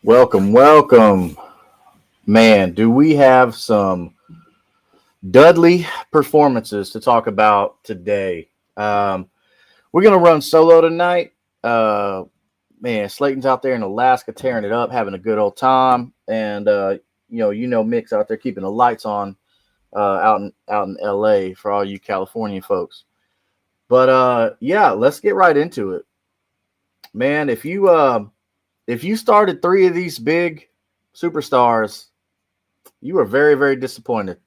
Welcome, welcome. Man, do we have some Dudley performances to talk about today? We're going to run solo tonight. Man, Slayton's out there in Alaska tearing it up, having a good old time. And, Mick's out there keeping the lights on out in LA for all you California folks. But, let's get right into it. Man, if you started three of these big superstars, you were very, very disappointed.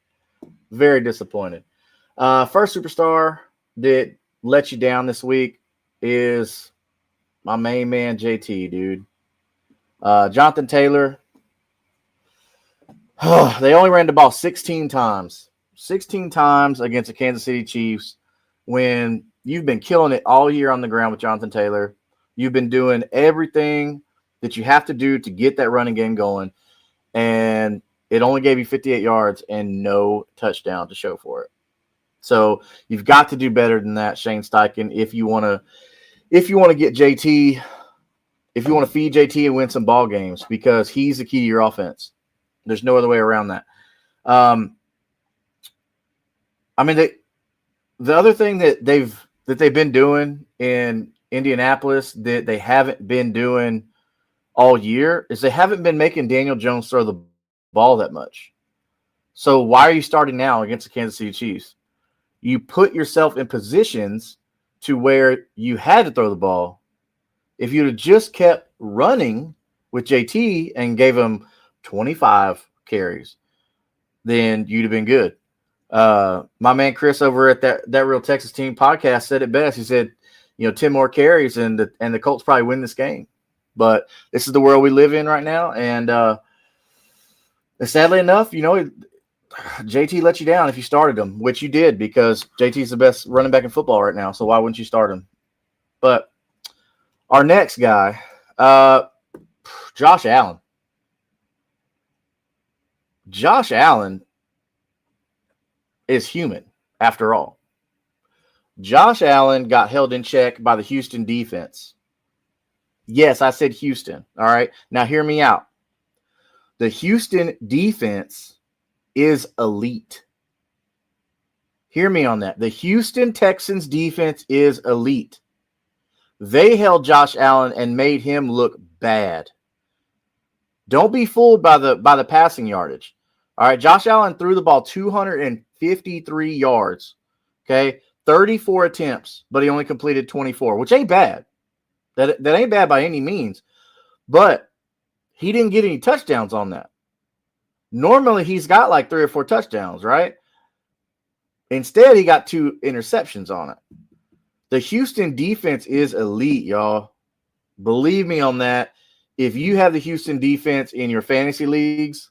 Very disappointed. First superstar that let you down this week is my main man, JT, dude. Jonathan Taylor. They only ran the ball 16 times. 16 times against the Kansas City Chiefs when you've been killing it all year on the ground with Jonathan Taylor. You've been doing everything that you have to do to get that running game going. And it only gave you 58 yards and no touchdown to show for it. So you've got to do better than that, Shane Steichen, if you want to get JT, if you want to feed JT and win some ball games, because he's the key to your offense. There's no other way around that. The other thing that they've been doing in Indianapolis that they haven't been doing all year is they haven't been making Daniel Jones throw the ball that much. So why are you starting now against the Kansas City Chiefs? You put yourself in positions to where you had to throw the ball. If you'd have just kept running with JT and gave him 25 carries, then you'd have been good. My man Chris over at that Real Texas Team podcast said it best. He said, 10 more carries and the Colts probably win this game. But this is the world we live in right now. And sadly enough, JT let you down if you started him, which you did because JT's the best running back in football right now. So why wouldn't you start him? But our next guy, Josh Allen. Josh Allen is human after all. Josh Allen got held in check by the Houston defense. Yes, I said Houston. All right. Now hear me out. The Houston defense is elite. Hear me on that. The Houston Texans defense is elite. They held Josh Allen and made him look bad. Don't be fooled by the passing yardage. All right. Josh Allen threw the ball 253 yards. Okay. 34 attempts, but he only completed 24, which ain't bad. That ain't bad by any means, but he didn't get any touchdowns on that. Normally, he's got like 3 or 4 touchdowns, right? Instead, he got 2 interceptions on it. The Houston defense is elite, y'all. Believe me on that. If you have the Houston defense in your fantasy leagues,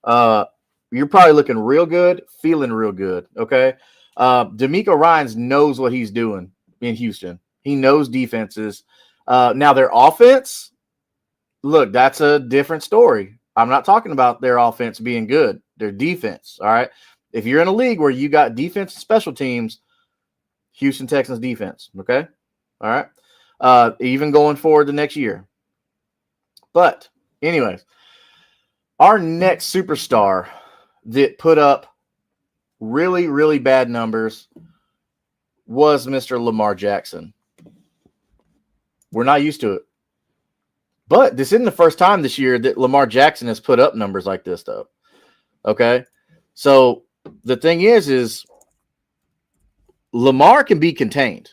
you're probably looking real good, feeling real good, okay? D'Amico Ryans knows what he's doing in Houston. He knows defenses. Now their offense, look, that's a different story. I'm not talking about their offense being good. Their defense, all right? If you're in a league where you got defense and special teams, Houston Texans defense, okay? All right? Even going forward the next year. But anyways, our next superstar that put up really, really bad numbers was Mr. Lamar Jackson. We're not used to it. But this isn't the first time this year that Lamar Jackson has put up numbers like this, though. Okay? So the thing is Lamar can be contained.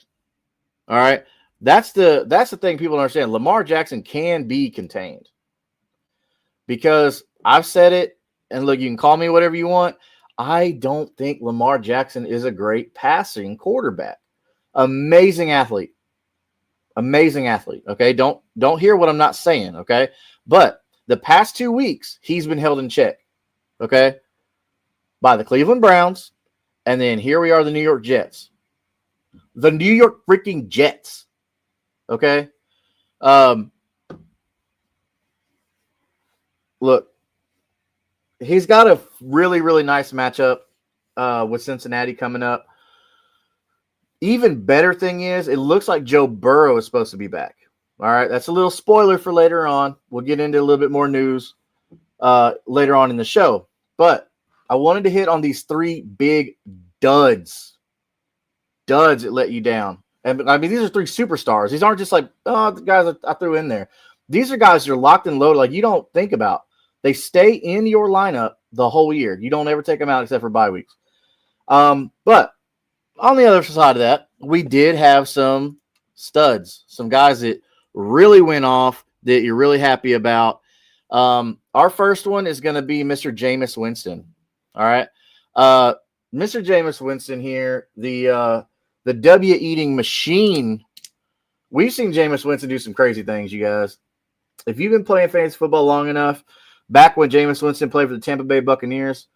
All right? That's the thing people don't understand. Lamar Jackson can be contained. Because I've said it, and look, you can call me whatever you want. I don't think Lamar Jackson is a great passing quarterback. Amazing athlete. Amazing athlete, okay? Don't hear what I'm not saying, okay? But the past 2 weeks, he's been held in check, okay? By the Cleveland Browns, and then here we are, the New York Jets. The New York freaking Jets, okay? Look, he's got a really, really nice matchup with Cincinnati coming up. Even better thing is, it looks like Joe Burrow is supposed to be back. All right, that's a little spoiler for later on. We'll get into a little bit more news later on in the show. But I wanted to hit on these 3 big duds that let you down. And I mean, these are 3 superstars. These aren't just like, oh, the guys I threw in there. These are guys that are locked and loaded like you don't think about. They stay in your lineup the whole year. You don't ever take them out except for bye weeks. But on the other side of that, we did have some studs, some guys that really went off that you're really happy about. Our first one is going to be Mr. Jameis Winston. All right. Mr. Jameis Winston here, the W eating machine. We've seen Jameis Winston do some crazy things, you guys. If you've been playing fantasy football long enough, back when Jameis Winston played for the Tampa Bay Buccaneers,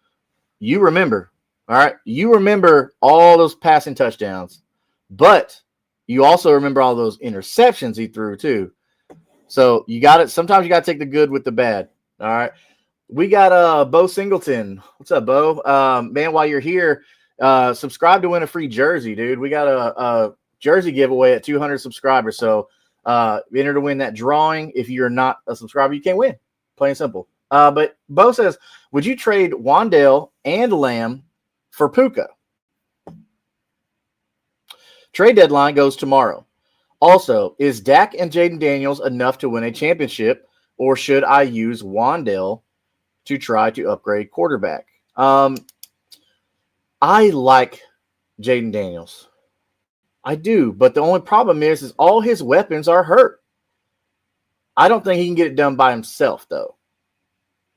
you remember, all right? You remember all those passing touchdowns, but you also remember all those interceptions he threw too. So you got it. Sometimes you got to take the good with the bad. All right. We got Bo Singleton. What's up, Bo? Man, while you're here, subscribe to win a free jersey, dude. We got a jersey giveaway at 200 subscribers. So enter to win that drawing. If you're not a subscriber, you can't win. Plain and simple. But Bo says, would you trade Wan'Dale and Lamb for Puka? Trade deadline goes tomorrow. Also, is Dak and Jaden Daniels enough to win a championship, or should I use Wan'Dale to try to upgrade quarterback? I like Jaden Daniels. I do, but the only problem is all his weapons are hurt. I don't think he can get it done by himself, though,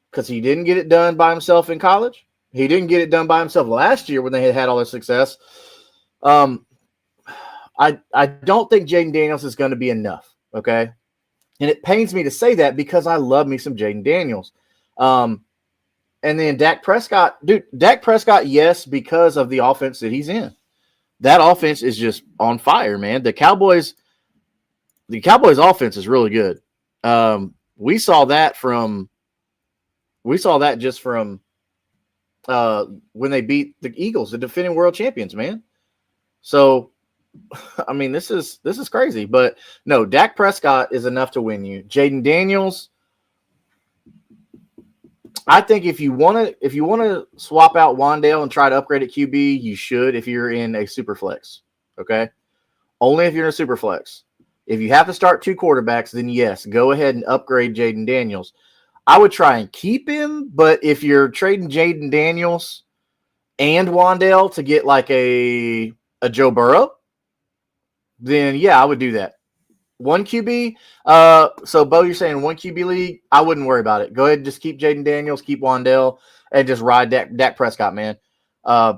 because he didn't get it done by himself in college. He didn't get it done by himself last year when they had all their success. I don't think Jaden Daniels is going to be enough, okay? And it pains me to say that because I love me some Jaden Daniels. And then Dak Prescott, dude, Dak Prescott, yes, because of the offense that he's in. That offense is just on fire, man. The Cowboys offense is really good. We saw that just from when they beat the Eagles, the defending world champions, man. So I mean, this is crazy, but no, Dak Prescott is enough to win you. Jaden Daniels, I think if you want to swap out Wan'Dale and try to upgrade at QB, you should if you're in a super flex. Okay, only if you're in a super flex. If you have to start 2 quarterbacks, then yes, go ahead and upgrade Jaden Daniels. I would try and keep him, but if you're trading Jaden Daniels and Wan'Dale to get like a Joe Burrow, then yeah, I would do that. 1 QB. So Bo, you're saying 1 QB league? I wouldn't worry about it. Go ahead and just keep Jaden Daniels, keep Wan'Dale, and just ride Dak Prescott, man.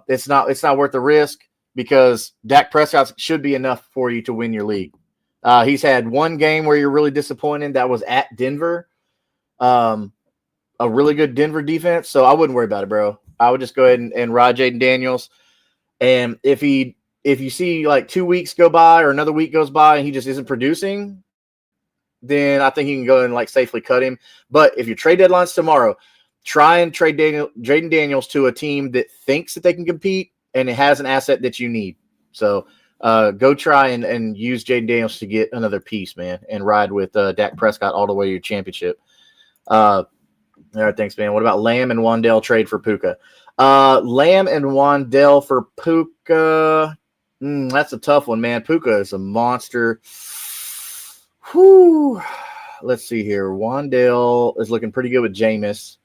It's not worth the risk because Dak Prescott should be enough for you to win your league. He's had 1 game where you're really disappointed. That was at Denver. A really good Denver defense. So I wouldn't worry about it, bro. I would just go ahead and ride Jaden Daniels. And if you see like 2 weeks go by or another week goes by and he just isn't producing, then I think you can go and like safely cut him. But if your trade deadline's tomorrow, try and trade Jaden Daniels to a team that thinks that they can compete and it has an asset that you need. So go try and use Jaden Daniels to get another piece, man, and ride with Dak Prescott all the way to your championship. All right, thanks, man. What about Lamb and Wan'Dale trade for Puka? Lamb and Wan'Dale for Puka. That's a tough one, man. Puka is a monster. Whew. Let's see here. Wan'Dale is looking pretty good with Jameis.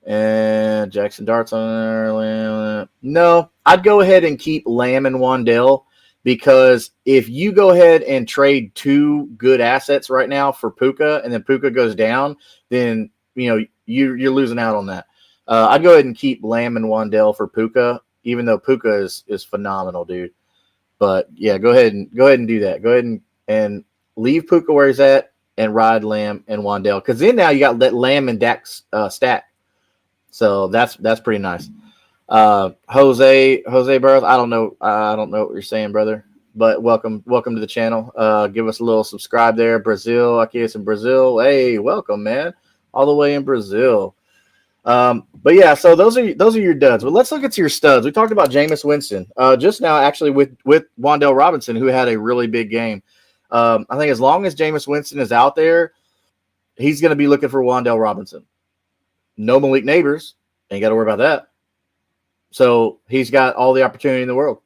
And Jackson Dart's on there. No, I'd go ahead and keep Lamb and Wan'Dale because if you go ahead and trade 2 good assets right now for Puka and then Puka goes down, then you're losing out on that. I'd go ahead and keep Lamb and Wan'Dale for Puka, even though Puka is phenomenal, dude. But yeah, go ahead and do that. Go ahead and leave Puka where he's at and ride Lamb and Wan'Dale. Because then now you got that Lamb and Dak stack. So that's pretty nice. Jose Burroughs, I don't know what you're saying, brother. But welcome to the channel. Give us a little subscribe there. Brazil, Akias in Brazil. Hey, welcome, man. All the way in Brazil. But yeah, so those are your duds. But let's look at your studs. We talked about Jameis Winston just now, actually with Wan'Dale Robinson, who had a really big game. I think as long as Jameis Winston is out there, he's going to be looking for Wan'Dale Robinson. No Malik Neighbors. Ain't got to worry about that. So he's got all the opportunity in the world.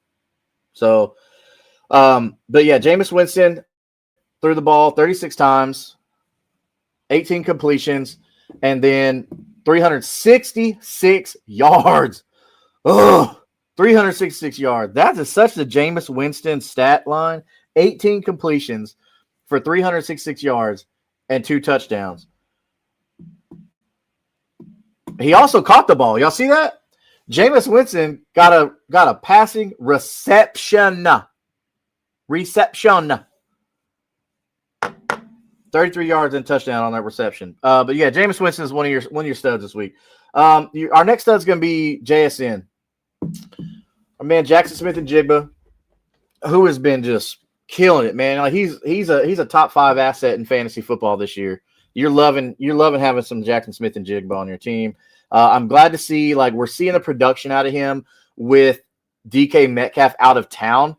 So, but yeah, Jameis Winston threw the ball 36 times, 18 completions, and then 366 yards. Ugh, 366 yards. That is such the Jameis Winston stat line. 18 completions for 366 yards and 2 touchdowns. He also caught the ball. Y'all see that? Jameis Winston got a passing reception. 33 yards and touchdown on that reception. But yeah, Jameis Winston is one of your studs this week. Our next stud is going to be JSN. Our man Jackson Smith-Njigba, who has been just killing it, man. Like he's a top 5 asset in fantasy football this year. You're loving having some Jackson Smith-Njigba on your team. I'm glad to see we're seeing the production out of him with DK Metcalf out of town.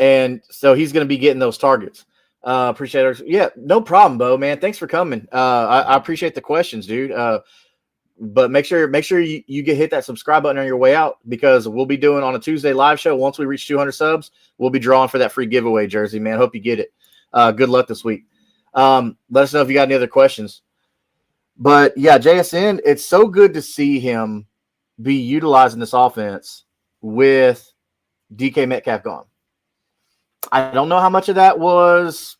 And so he's going to be getting those targets. Appreciate it. Yeah, no problem, Bo, man. Thanks for coming. I appreciate the questions, dude. But make sure you hit that subscribe button on your way out, because we'll be doing on a Tuesday live show. Once we reach 200 subs, we'll be drawing for that free giveaway jersey, man. Hope you get it. Good luck this week. Let us know if you got any other questions. But yeah, JSN, it's so good to see him be utilizing this offense with DK Metcalf gone. I don't know how much of that was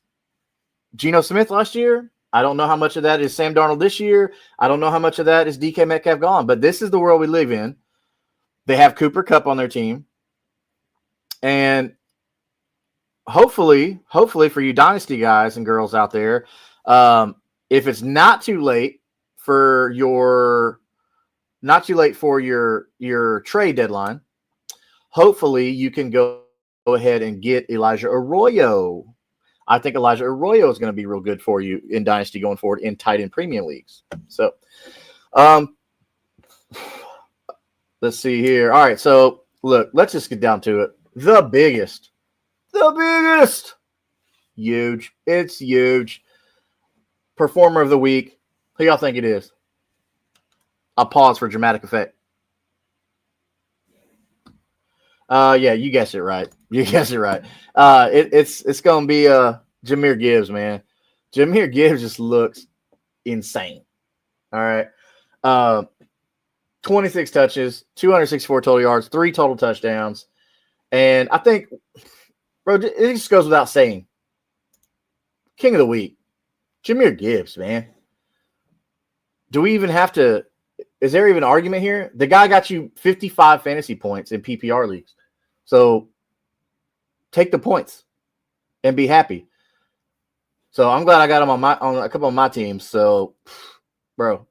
Geno Smith last year. I don't know how much of that is Sam Darnold this year. I don't know how much of that is DK Metcalf gone. But this is the world we live in. They have Cooper Kupp on their team. And hopefully for you Dynasty guys and girls out there, if it's not too late for your trade deadline, hopefully you can go ahead and get Elijah Arroyo. I think Elijah Arroyo is going to be real good for you in Dynasty going forward in tight end premium leagues. So, let's see here. All right, so look, let's just get down to it. The biggest, huge. It's huge. Performer of the week. Who y'all think it is? I'll pause for dramatic effect. Yeah, you guessed it right. It's going to be Jahmyr Gibbs, man. Jahmyr Gibbs just looks insane. All right. 26 touches, 264 total yards, 3 total touchdowns. And I think, bro, it just goes without saying. King of the week, Jahmyr Gibbs, man. Do we even have to – is there even an argument here? The guy got you 55 fantasy points in PPR leagues. So take the points and be happy. So I'm glad I got him on a couple of my teams. So, bro,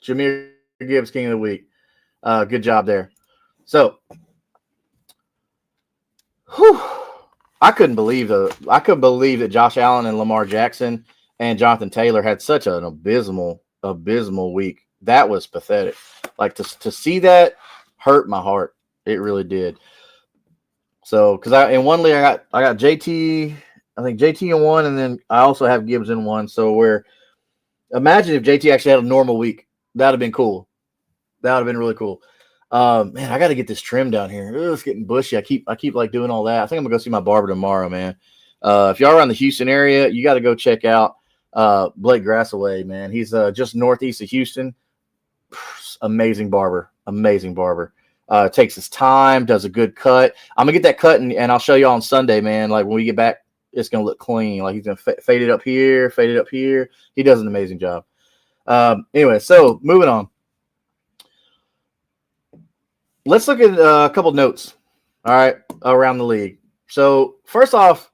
Jahmyr Gibbs, King of the Week. Good job there. So, I couldn't believe that Josh Allen and Lamar Jackson and Jonathan Taylor had such an abysmal week. That was pathetic. Like to see that hurt my heart. It really did. So, because in one league I got JT, I think JT in one, and then I also have Gibbs in one. So imagine if JT actually had a normal week. That'd have been cool. That would have been really cool. Man, I got to get this trim down here. It's getting bushy. I keep like doing all that. I think I'm gonna go see my barber tomorrow, man. If y'all are around the Houston area, you got to go check out Blake Grassaway, man. He's just northeast of Houston. Amazing barber. Takes his time, does a good cut. I'm gonna get that cut and I'll show you on Sunday, man. Like when we get back, it's gonna look clean. Like he's gonna fade it up here. He does an amazing job. Anyway, so moving on. Let's look at a couple notes. All right, around the league. So first off,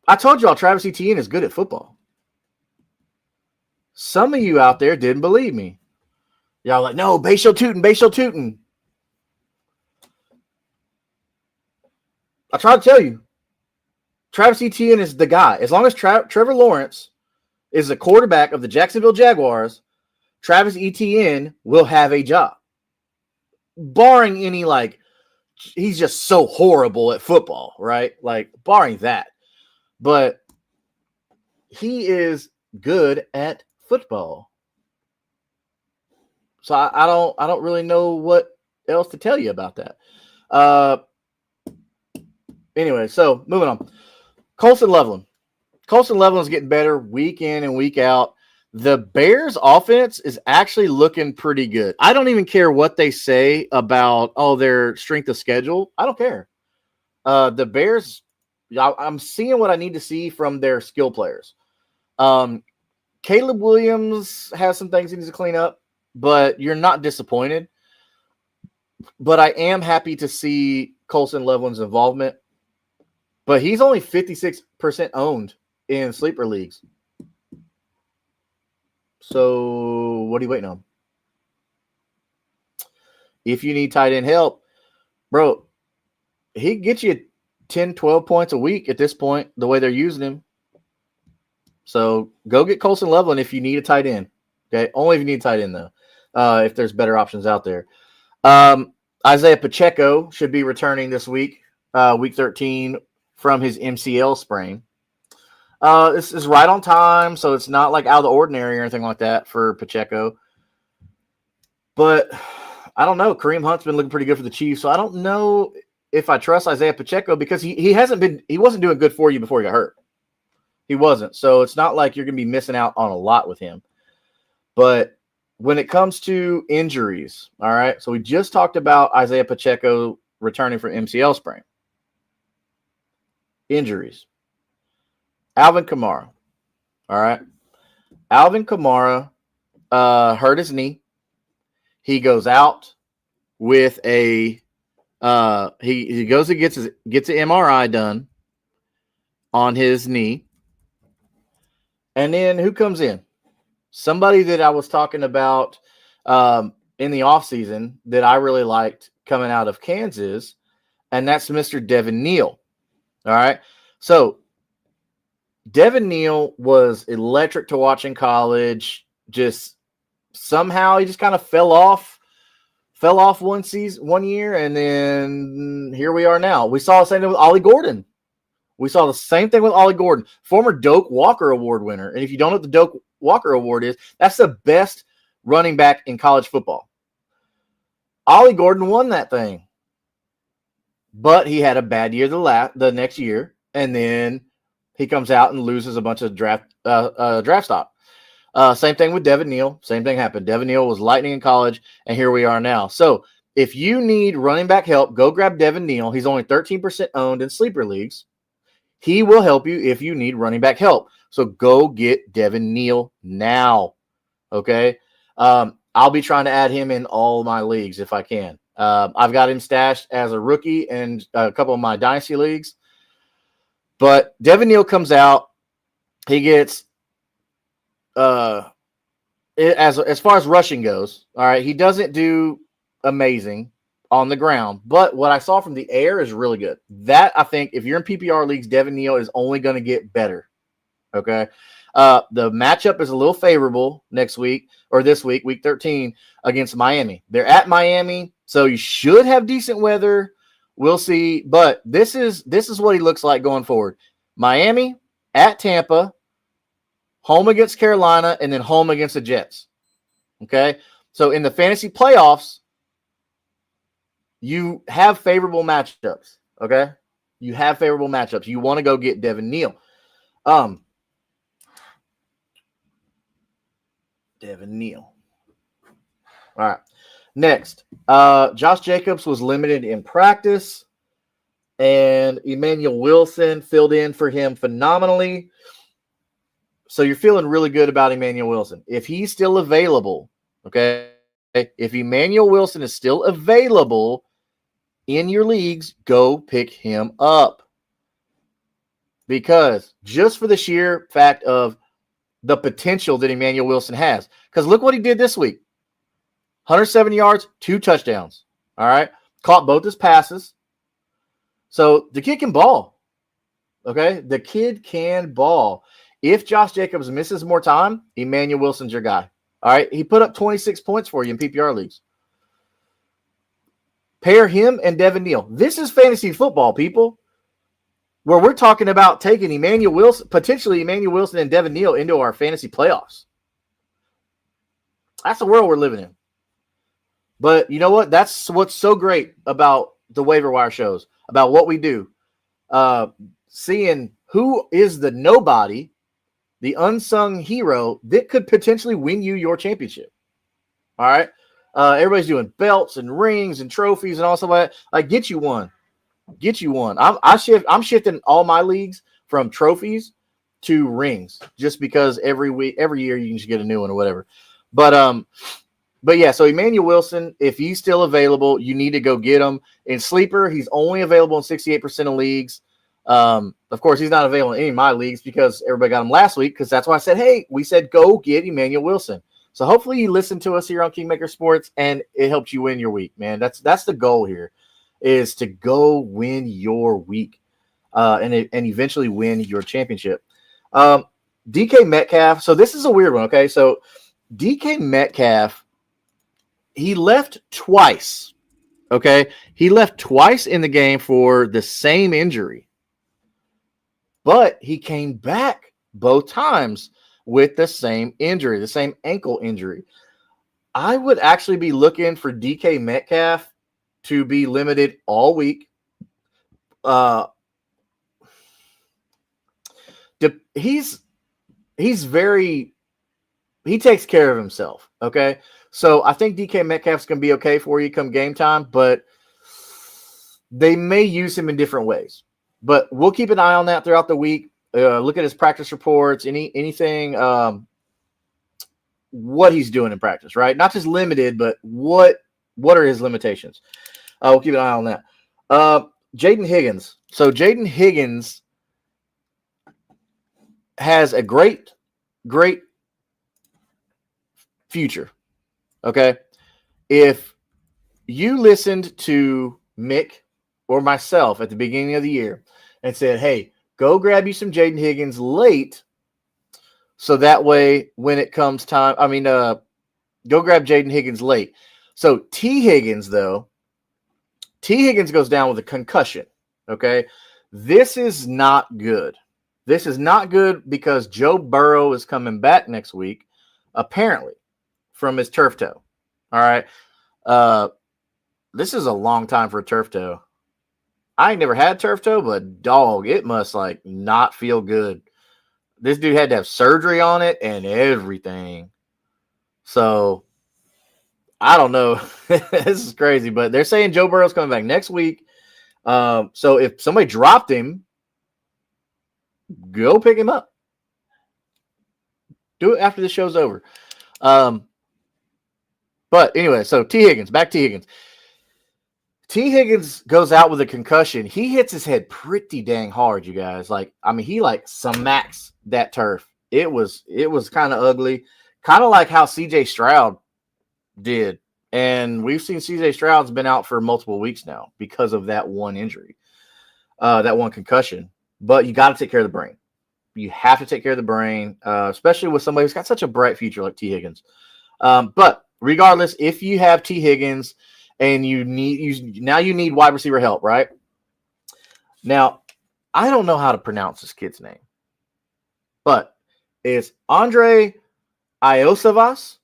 I told y'all Travis Etienne is good at football. Some of you out there didn't believe me. Y'all like, no, Bayshel Tootin. I tried to tell you. Travis Etienne is the guy. As long as Trevor Lawrence is the quarterback of the Jacksonville Jaguars, Travis Etienne will have a job. Barring any he's just so horrible at football, right? Like, barring that. But he is good at football. So I don't really know what else to tell you about that. Anyway, so moving on. Colson Loveland. Colson Loveland is getting better week in and week out. The Bears offense is actually looking pretty good. I don't even care what they say about, their strength of schedule. I don't care. The Bears, I'm seeing what I need to see from their skill players. Caleb Williams has some things he needs to clean up, but you're not disappointed. But I am happy to see Colson Loveland's involvement. But he's only 56% owned in sleeper leagues. So what are you waiting on? If you need tight end help, bro, he gets you 10, 12 points a week at this point, the way they're using him. So go get Colson Loveland if you need a tight end. Okay, only if you need a tight end, though, if there's better options out there. Isaiah Pacheco should be returning this week, week 13, from his MCL sprain. This is right on time, so it's not like out of the ordinary or anything like that for Pacheco. But I don't know. Kareem Hunt's been looking pretty good for the Chiefs, so I don't know if I trust Isaiah Pacheco because he wasn't doing good for you before he got hurt. He wasn't. So it's not like you're going to be missing out on a lot with him. But when it comes to injuries, all right, so we just talked about Isaiah Pacheco returning from MCL sprain. Injuries. Alvin Kamara. All right. Alvin Kamara hurt his knee. He goes out with a he goes and gets an MRI done on his knee. And then who comes in? Somebody that I was talking about in the offseason that I really liked coming out of Kansas, and that's Mr. Devin Neal. All right. So Devin Neal was electric to watch in college. Just somehow he just kind of fell off one year, and then here we are now. We saw the same thing with Ollie Gordon. Former Doak Walker Award winner. And if you don't know what the Doak Walker Award is, that's the best running back in college football. Ollie Gordon won that thing. But he had a bad year the next year, and then he comes out and loses a bunch of draft stock. Same thing with Devin Neal. Same thing happened. Devin Neal was lightning in college, and here we are now. So if you need running back help, go grab Devin Neal. He's only 13% owned in sleeper leagues. He will help you if you need running back help. So go get Devin Neal now. Okay? I'll be trying to add him in all my leagues if I can. I've got him stashed as a rookie in a couple of my dynasty leagues. But Devin Neal comes out. He gets as far as rushing goes, all right, he doesn't do amazing on the ground. But what I saw from the air is really good. That, I think, if you're in PPR leagues, Devin Neal is only going to get better. Okay? The matchup is a little favorable this week, week 13, against Miami. They're at Miami, so you should have decent weather. We'll see. But this is what he looks like going forward. Miami, at Tampa, home against Carolina, and then home against the Jets. Okay? So in the fantasy playoffs, you have favorable matchups. Okay? You have favorable matchups. You want to go get Devin Neal. Devin Neal. All right. Next, Josh Jacobs was limited in practice, and Emmanuel Wilson filled in for him phenomenally. So you're feeling really good about Emmanuel Wilson. If he's still available, okay, if Emmanuel Wilson is still available in your leagues, go pick him up. Because just for the sheer fact of the potential that Emmanuel Wilson has. Because look what he did this week. 170 yards, 2 touchdowns. All right. Caught both his passes. So the kid can ball. Okay. The kid can ball. If Josh Jacobs misses more time, Emmanuel Wilson's your guy. All right. He put up 26 points for you in PPR leagues. Pair him and Devin Neal. This is fantasy football, people, where we're talking about taking potentially Emmanuel Wilson and Devin Neal into our fantasy playoffs. That's the world we're living in. But you know what? That's what's so great about the waiver wire shows, about what we do. Seeing who is the nobody, the unsung hero that could potentially win you your championship. All right? Everybody's doing belts and rings and trophies and all stuff like that. Like, get you one. Get you one. I'm shifting all my leagues from trophies to rings just because every year you can just get a new one or whatever. But yeah, so Emmanuel Wilson, if he's still available, you need to go get him. In Sleeper, he's only available in 68% of leagues. Of course, he's not available in any of my leagues because everybody got him last week, because that's why I said, hey, we said go get Emmanuel Wilson. So hopefully you listen to us here on Kingmaker Sports and it helps you win your week, man. That's the goal here, is to go win your week and eventually win your championship. DK Metcalf. So this is a weird one, okay? So DK Metcalf, he left twice, okay? He left twice in the game for the same injury. But he came back both times with the same injury, the same ankle injury. I would actually be looking for DK Metcalf to be limited all week. He takes care of himself, okay? So I think DK Metcalf's going to be okay for you come game time, but they may use him in different ways. But we'll keep an eye on that throughout the week. Look at his practice reports, anything, what he's doing in practice, right? Not just limited, but what are his limitations? We'll keep an eye on that. Jaden Higgins. So Jaden Higgins has a great future. Okay. If you listened to Mick or myself at the beginning of the year and said, hey, go grab you some Jaden Higgins late, so that way when it comes time, go grab Jaden Higgins late. So T. Higgins goes down with a concussion, okay? This is not good. This is not good because Joe Burrow is coming back next week, apparently, from his turf toe. All right? This is a long time for a turf toe. I ain't never had turf toe, but dog, it must not feel good. This dude had to have surgery on it and everything. So I don't know. This is crazy, but they're saying Joe Burrow's coming back next week. So if somebody dropped him, go pick him up. Do it after the show's over. But anyway, so T. Higgins, back to Higgins. T. Higgins goes out with a concussion. He hits his head pretty dang hard, you guys. He smacks that turf. It was kind of ugly, kind of like how C.J. Stroud did. And we've seen C.J. Stroud's been out for multiple weeks now because of that one injury, that one concussion. But you got to take care of the brain. You have to take care of the brain, especially with somebody who's got such a bright future like T. Higgins. But regardless, if you have T. Higgins and you need wide receiver help, right? Now, I don't know how to pronounce this kid's name, but it's Andre Iosivas,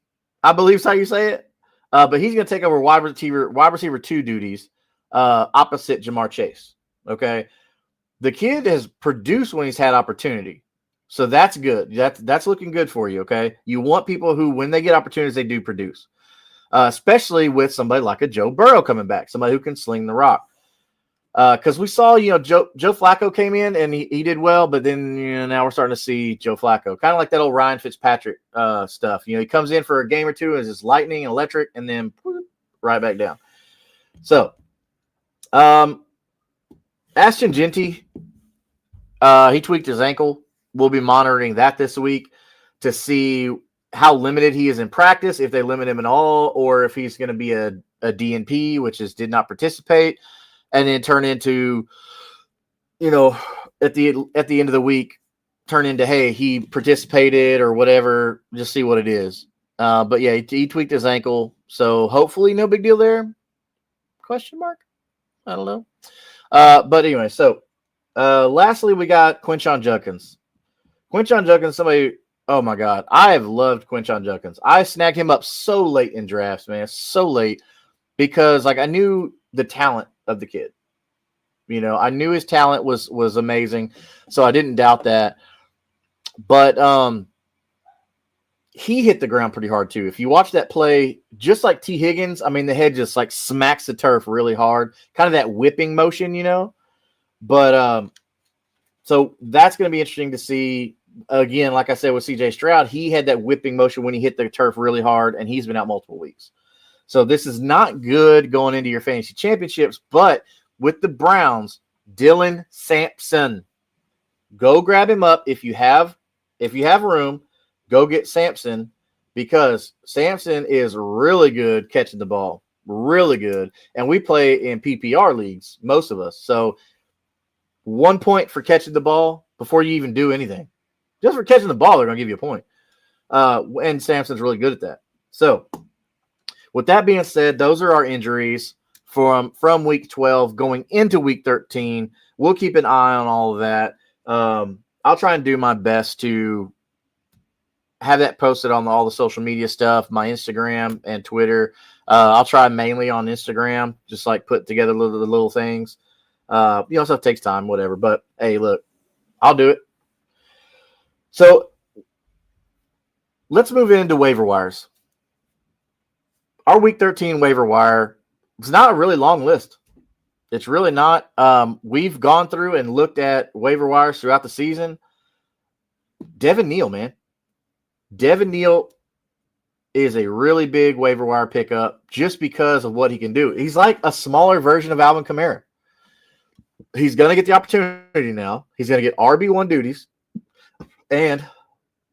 I believe is how you say it. But he's going to take over wide receiver 2 duties opposite Jamar Chase. Okay, the kid has produced when he's had opportunity, so that's good. That's looking good for you. Okay, you want people who, when they get opportunities, they do produce. Especially with somebody like a Joe Burrow coming back, somebody who can sling the rock. Because we saw, Joe Flacco came in and he did well, but then now we're starting to see Joe Flacco, kind of like that old Ryan Fitzpatrick stuff. He comes in for a game or two as it's lightning and electric, and then right back down. So, Ashton Genty, he tweaked his ankle. We'll be monitoring that this week to see how limited he is in practice, if they limit him at all, or if he's going to be a DNP, which is did not participate, and then turn into, at the end of the week, turn into, hey, he participated or whatever, just see what it is. But yeah, he tweaked his ankle, so hopefully no big deal there. Question mark? I don't know. But anyway, so lastly, we got Quinshon Judkins. Quinshon Judkins, somebody, oh my God, I have loved Quinshon Judkins. I snagged him up so late in drafts, man, so late, because like I knew the talent of the kid. You know, I knew his talent was amazing, so I didn't doubt that. But he hit the ground pretty hard too. If you watch that play, just like T. Higgins, I mean, the head just like smacks the turf really hard, kind of that whipping motion, you know. But so that's going to be interesting to see. Again, like I said with C.J. Stroud, he had that whipping motion when he hit the turf really hard, and he's been out multiple weeks. So this is not good going into your fantasy championships. But with the Browns, Dylan Sampson, go grab him up if you have room. Go get Sampson, because Sampson is really good catching the ball, really good. And we play in PPR leagues, most of us. So 1 point for catching the ball before you even do anything. Just for catching the ball, they're going to give you a point. And Sampson's really good at that. So with that being said, those are our injuries from week 12 going into week 13. We'll keep an eye on all of that. I'll try and do my best to have that posted on all the social media stuff, my Instagram and Twitter. I'll try mainly on Instagram, just like put together little things. Stuff takes time, whatever. But hey, look, I'll do it. So let's move into waiver wires. Our week 13 waiver wire is not a really long list. It's really not. We've gone through and looked at waiver wires throughout the season. Devin Neal, man. Devin Neal is a really big waiver wire pickup just because of what he can do. He's like a smaller version of Alvin Kamara. He's going to get the opportunity now. He's going to get RB1 duties. And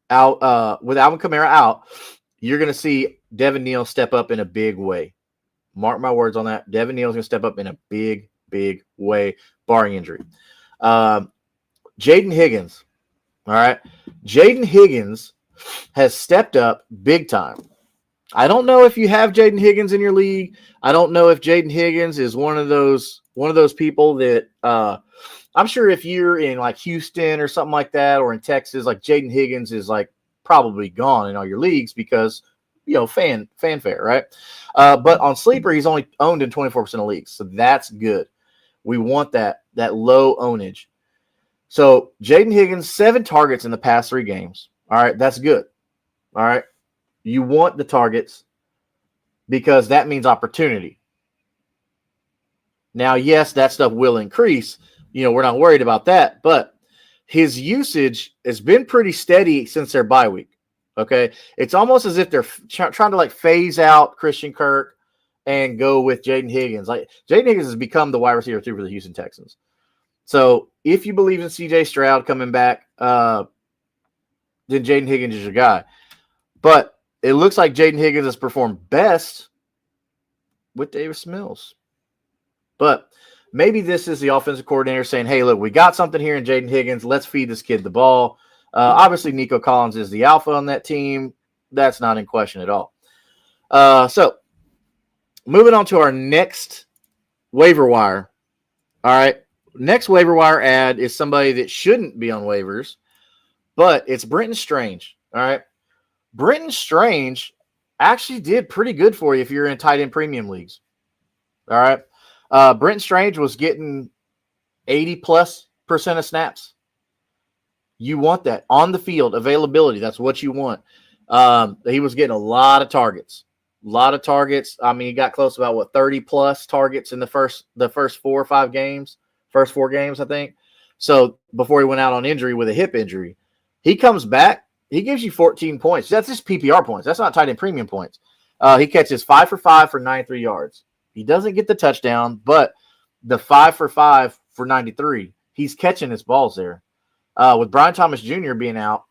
out with Alvin Kamara out, you're going to see Devin Neal step up in a big way. Mark my words on that. Devin Neal is going to step up in a big, big way, barring injury. Jaden Higgins. All right. Jaden Higgins has stepped up big time. I don't know if you have Jaden Higgins in your league. I don't know if Jaden Higgins is one of those people that I'm sure if you're in like Houston or something like that, or in Texas, like Jaden Higgins is like probably gone in all your leagues because, fanfare, right? But on Sleeper, he's only owned in 24% of leagues. So that's good. We want that low ownage. So Jaden Higgins, 7 targets in the past 3 games. All right, that's good. All right. You want the targets because that means opportunity. Now, yes, that stuff will increase. We're not worried about that, but his usage has been pretty steady since their bye week. Okay. It's almost as if they're trying to like phase out Christian Kirk and go with Jaden Higgins. Like Jaden Higgins has become the wide receiver 3 for the Houston Texans. So if you believe in C.J. Stroud coming back, then Jaden Higgins is your guy. But it looks like Jaden Higgins has performed best with Davis Mills. But maybe this is the offensive coordinator saying, hey, look, we got something here in Jaden Higgins. Let's feed this kid the ball. Obviously, Nico Collins is the alpha on that team. That's not in question at all. So moving on to our next waiver wire. All right. Next waiver wire ad is somebody that shouldn't be on waivers, but it's Brenton Strange. All right. Brenton Strange actually did pretty good for you if you're in tight end premium leagues. All right. Brenton Strange was getting 80+% of snaps. You want that on the field availability. That's what you want. He was getting a lot of targets. I mean, he got close to about 30+ targets in the first 4 or 5 games. First 4 games, I think. So before he went out on injury with a hip injury, he comes back. He gives you 14 points. That's just PPR points. That's not tight end premium points. He catches 5 for 5 for 93 yards. He doesn't get the touchdown, but the 5 for 5 for 93, he's catching his balls there. With Brian Thomas Jr. being out,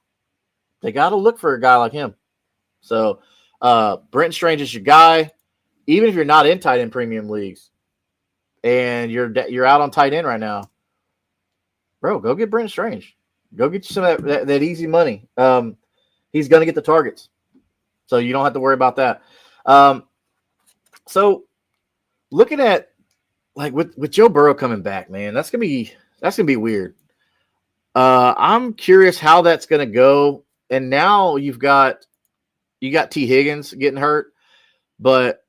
they got to look for a guy like him. So Brenton Strange is your guy, even if you're not in tight end premium leagues and you're out on tight end right now. Bro, go get Brenton Strange. Go get you some of that easy money. He's going to get the targets, so you don't have to worry about that. So looking at like with Joe Burrow coming back, man, that's gonna be weird. I'm curious how that's gonna go. And now you got T. Higgins getting hurt, but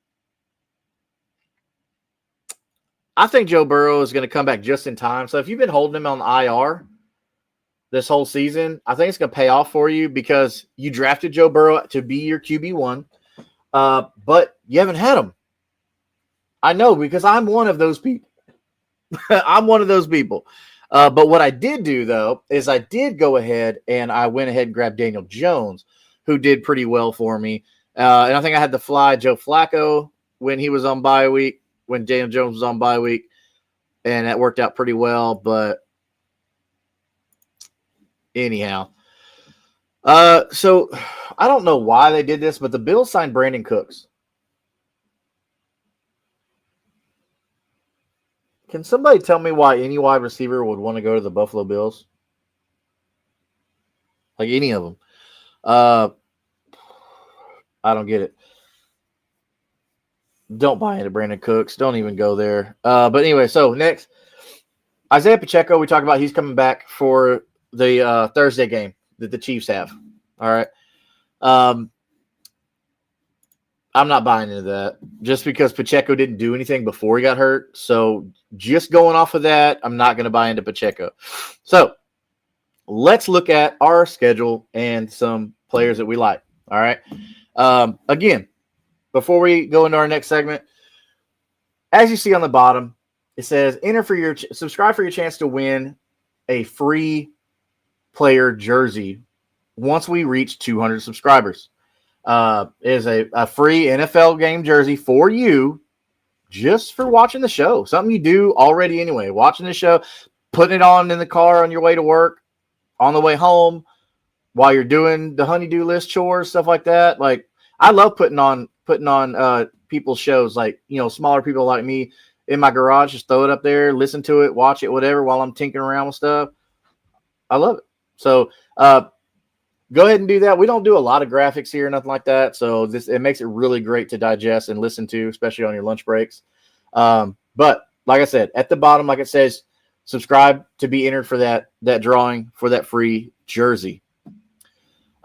I think Joe Burrow is going to come back just in time. So if you've been holding him on IR this whole season, I think it's going to pay off for you because you drafted Joe Burrow to be your QB1, but you haven't had him. I know because I'm one of those people. I'm one of those people. But what I did do, though, is I did go ahead and I went ahead and grabbed Daniel Jones, who did pretty well for me. And I think I had to fly Joe Flacco when he was on bye week, when Daniel Jones was on bye week, and that worked out pretty well. But anyhow, so I don't know why they did this, but the Bills signed Brandon Cooks. Can somebody tell me why any wide receiver would want to go to the Buffalo Bills? Like any of them. I don't get it. Don't buy into Brandon Cooks. Don't even go there. But anyway, so next, Isaiah Pacheco, we talked about he's coming back for the Thursday game that the Chiefs have. All right. I'm not buying into that just because Pacheco didn't do anything before he got hurt. So just going off of that, I'm not going to buy into Pacheco. So let's look at our schedule and some players that we like. All right. Again, before we go into our next segment, as you see on the bottom, it says subscribe for your chance to win a free player jersey once we reach 200 subscribers. Is a free NFL game jersey for you just for watching the show. Something you do already anyway. Watching the show, putting it on in the car on your way to work, on the way home, while you're doing the honey-do list chores, stuff like that. Like I love putting on people's shows, like, you know, smaller people like me in my garage, just throw it up there, listen to it, watch it, whatever, while I'm tinkering around with stuff. I love it. So, go ahead and do that. We don't do a lot of graphics here, nothing like that. So it makes it really great to digest and listen to, especially on your lunch breaks. But like I said, at the bottom, like it says, subscribe to be entered for that drawing for that free jersey.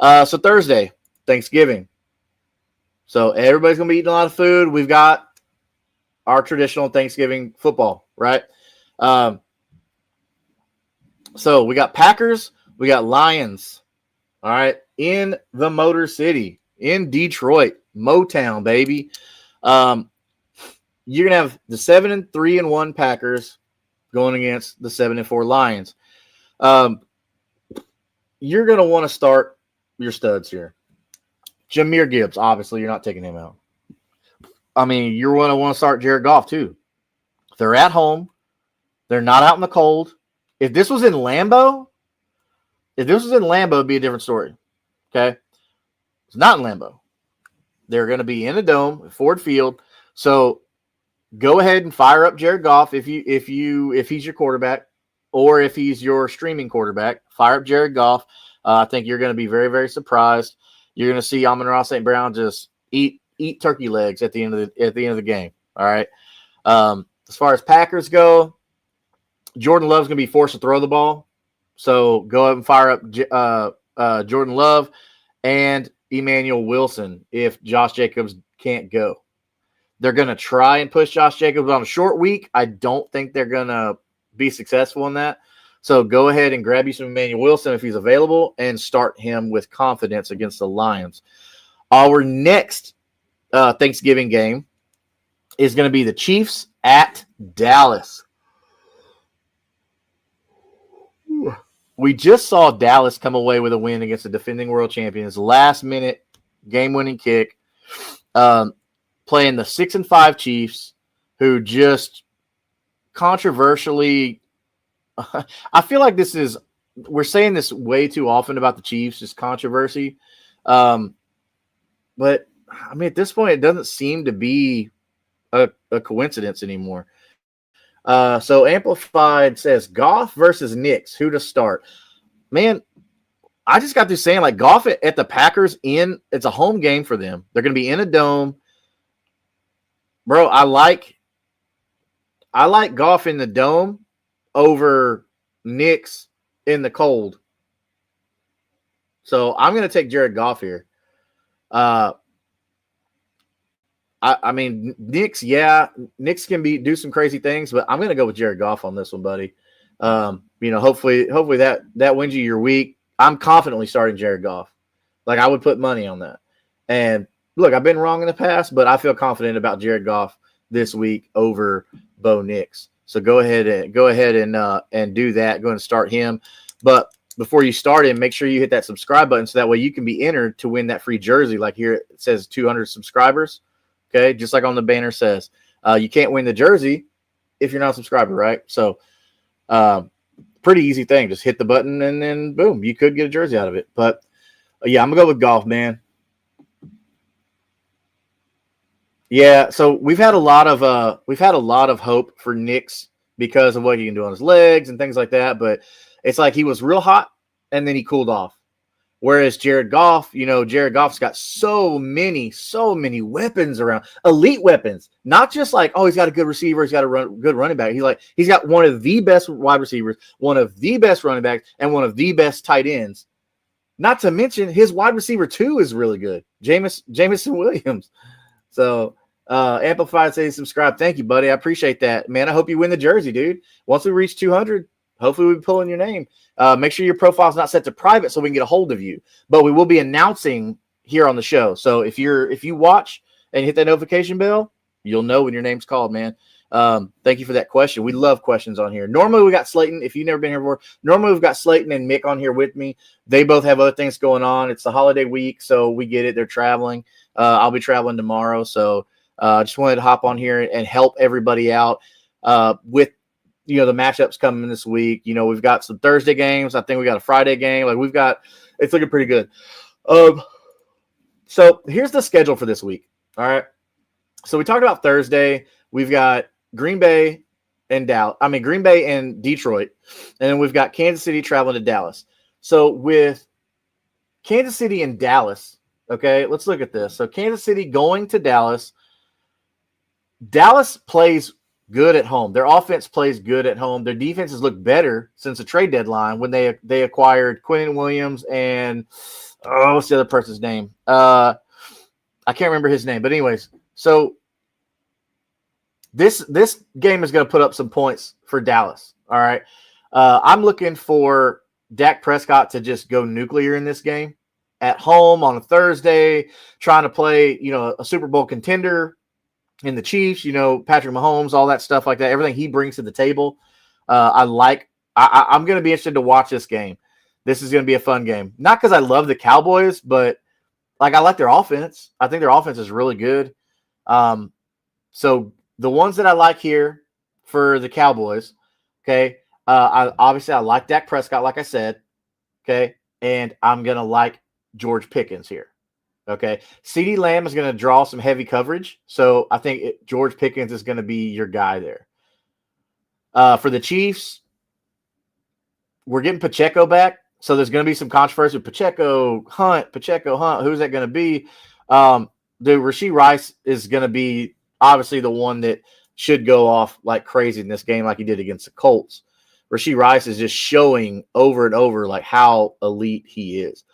So Thursday, Thanksgiving. So everybody's going to be eating a lot of food. We've got our traditional Thanksgiving football, right? So we got Packers, we got Lions. All right, in the Motor City, in Detroit, Motown, baby. You're gonna have the 7-3-1 Packers going against the 7-4 Lions. You're gonna want to start your studs here. Jahmyr Gibbs, obviously, you're not taking him out. I mean, you're gonna want to start Jared Goff too. They're at home. They're not out in the cold. If this was in Lambeau. It'd be a different story. Okay? It's not in Lambeau. They're going to be in a dome, Ford Field. So go ahead and fire up Jared Goff if he's your quarterback, or if he's your streaming quarterback. Fire up Jared Goff. I think you're going to be very, very surprised. You're going to see Amon-Ra St. Brown just eat turkey legs at the end of the game. All right. As far as Packers go, Jordan Love's going to be forced to throw the ball. So go ahead and fire up Jordan Love and Emmanuel Wilson if Josh Jacobs can't go. They're going to try and push Josh Jacobs on a short week. I don't think they're going to be successful in that. So go ahead and grab you some Emmanuel Wilson if he's available and start him with confidence against the Lions. Our next Thanksgiving game is going to be the Chiefs at Dallas. We just saw Dallas come away with a win against the defending world champions. Last-minute game-winning kick. Playing the 6-5 Chiefs, who just controversially – I feel like we're saying this way too often about the Chiefs, just controversy. But, I mean, at this point, it doesn't seem to be a coincidence anymore. So Amplified says Goff versus Knicks. Who to start? Man, I just got through saying like Goff at the Packers it's a home game for them. They're going to be in a dome. Bro, I like I like Goff in the dome over Knicks in the cold. So I'm going to take Jared Goff here. I mean, Knicks can do some crazy things, but I'm going to go with Jared Goff on this one, buddy. Hopefully that wins you your week. I'm confidently starting Jared Goff. Like, I would put money on that. And look, I've been wrong in the past, but I feel confident about Jared Goff this week over Bo Nix. So go ahead and do that. Go ahead and start him. But before you start him, make sure you hit that subscribe button so that way you can be entered to win that free jersey. Like here it says 200 subscribers. Okay, just like on the banner says. You can't win the jersey if you're not a subscriber, right? So pretty easy thing. Just hit the button and then boom, you could get a jersey out of it. But yeah, I'm gonna go with Goff, man. Yeah, so we've had a lot of hope for Knicks because of what he can do on his legs and things like that. But it's like he was real hot and then he cooled off. Whereas Jared Goff, Jared Goff's got so many weapons around, elite weapons. Not just like, oh, he's got a good receiver, he's got a good running back. He's got one of the best wide receivers, one of the best running backs, and one of the best tight ends. Not to mention his wide receiver too is really good, Jameson Williams. So Amplified says subscribe. Thank you, buddy. I appreciate that, man. I hope you win the jersey, dude. Once we reach 200, hopefully we'll be pulling your name. Make sure your profile's not set to private so we can get a hold of you. But we will be announcing here on the show. So if you watch and hit that notification bell, you'll know when your name's called, man. Thank you for that question. We love questions on here. Normally we got Slayton. If you've never been here before, normally we've got Slayton and Mick on here with me. They both have other things going on. It's the holiday week, so we get it. They're traveling. I'll be traveling tomorrow, so just wanted to hop on here and help everybody out with the matchups coming this week. We've got some Thursday games. I think we got a Friday game. It's looking pretty good. So here's the schedule for this week. All right. So we talked about Thursday. We've got Green Bay and Detroit. And then we've got Kansas City traveling to Dallas. So with Kansas City and Dallas, okay, let's look at this. So Kansas City going to Dallas. Dallas plays good at home. Their offense plays good at home. Their defenses look better since the trade deadline when they acquired Quinnen Williams and what's the other person's name? I can't remember his name. But anyways, so this game is going to put up some points for Dallas. All right. I'm looking for Dak Prescott to just go nuclear in this game at home on a Thursday, trying to play, a Super Bowl contender in the Chiefs, Patrick Mahomes, all that stuff like that, everything he brings to the table. I'm going to be interested to watch this game. This is going to be a fun game. Not because I love the Cowboys, but I like their offense. I think their offense is really good. So the ones that I like here for the Cowboys, okay, I like Dak Prescott, like I said, okay, and I'm going to like George Pickens here. Okay, CeeDee Lamb is going to draw some heavy coverage, so I think George Pickens is going to be your guy there. For the Chiefs, we're getting Pacheco back, so there's going to be some controversy with Pacheco Hunt. Who's that going to be? The Rashee Rice is going to be obviously the one that should go off like crazy in this game, like he did against the Colts. Rashee Rice is just showing over and over how elite he is.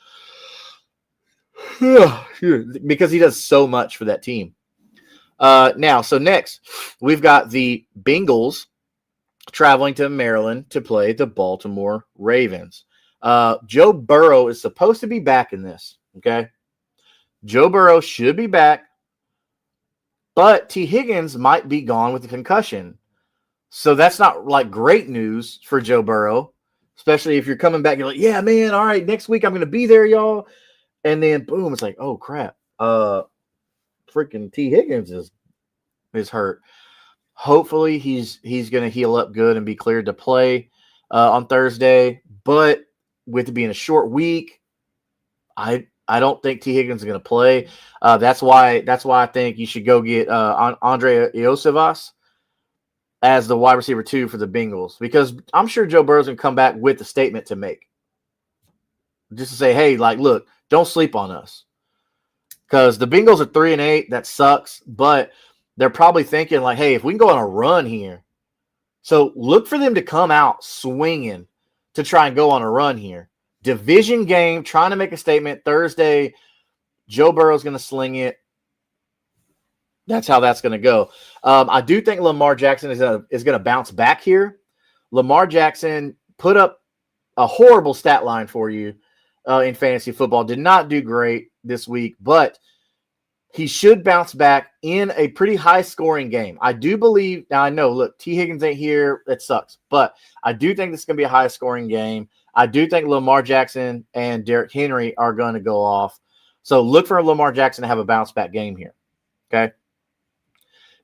Because he does so much for that team. So next, we've got the Bengals traveling to Maryland to play the Baltimore Ravens. Joe Burrow is supposed to be back in this, okay? Joe Burrow should be back, but T. Higgins might be gone with a concussion. So that's not great news for Joe Burrow, especially if you're coming back. You're like, yeah, man, all right, next week I'm going to be there, y'all. And then boom, it's like, oh crap. Freaking T. Higgins is hurt. Hopefully he's gonna heal up good and be cleared to play on Thursday. But with it being a short week, I don't think T. Higgins is gonna play. That's why I think you should go get Andre Iosivas as the wide receiver 2 for the Bengals, because I'm sure Joe Burrow's gonna come back with a statement to make. Just to say, hey, look, don't sleep on us. Because the Bengals are 3-8. That sucks. But they're probably thinking, hey, if we can go on a run here, So look for them to come out swinging to try and go on a run here. Division game, trying to make a statement. Thursday, Joe Burrow's going to sling it. That's how that's going to go. I do think Lamar Jackson is going to bounce back here. Lamar Jackson put up a horrible stat line for you in fantasy football. Did not do great this week, but he should bounce back in a pretty high-scoring game. I do believe – now, I know, look, T. Higgins ain't here. It sucks. But I do think this is going to be a high-scoring game. I do think Lamar Jackson and Derrick Henry are going to go off. So look for Lamar Jackson to have a bounce-back game here, okay?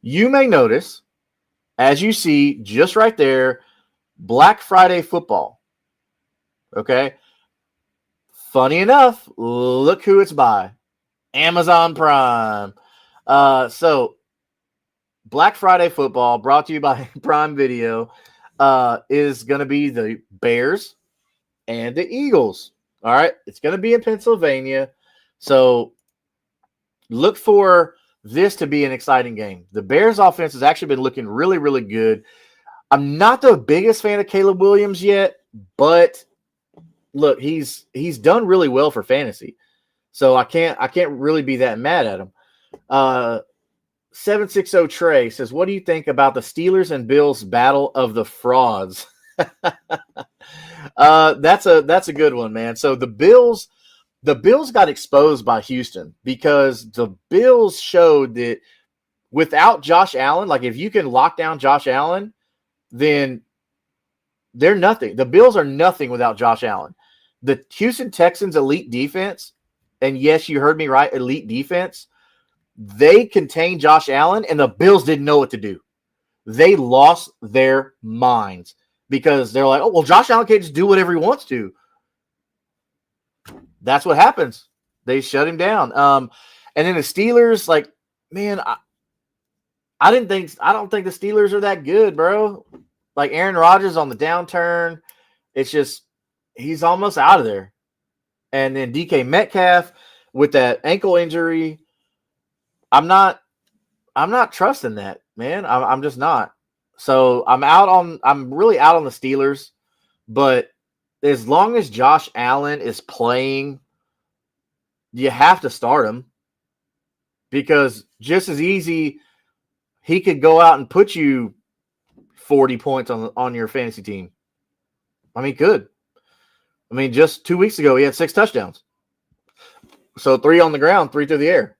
You may notice, as you see just right there, Black Friday football, okay? Funny enough, look who it's by. Amazon Prime. So Black Friday football brought to you by Prime Video is going to be the Bears and the Eagles. All right. It's going to be in Pennsylvania. So look for this to be an exciting game. The Bears offense has actually been looking really, really good. I'm not the biggest fan of Caleb Williams yet, but look, he's done really well for fantasy. So I can't really be that mad at him. 760 Trey says, what do you think about the Steelers and Bills battle of the frauds? That's a good one, man. So the Bills got exposed by Houston because the Bills showed that without Josh Allen, like if you can lock down Josh Allen, then they're nothing. The Bills are nothing without Josh Allen. The Houston Texans elite defense, and yes, you heard me right, elite defense, they contained Josh Allen, and the Bills didn't know what to do. They lost their minds because they're like, oh, well, Josh Allen can't just do whatever he wants to. That's what happens. They shut him down. And then the Steelers, like, man, I don't think the Steelers are that good, bro. Like Aaron Rodgers on the downturn. It's just he's almost out of there. And then DK Metcalf with that ankle injury. I'm not trusting that, man. I'm just not. So I'm really out on the Steelers, but as long as Josh Allen is playing, you have to start him because just as easy, he could go out and put you 40 points on your fantasy team. I mean, good. I mean, just 2 weeks ago, he had 6 touchdowns. So 3 on the ground, 3 through the air.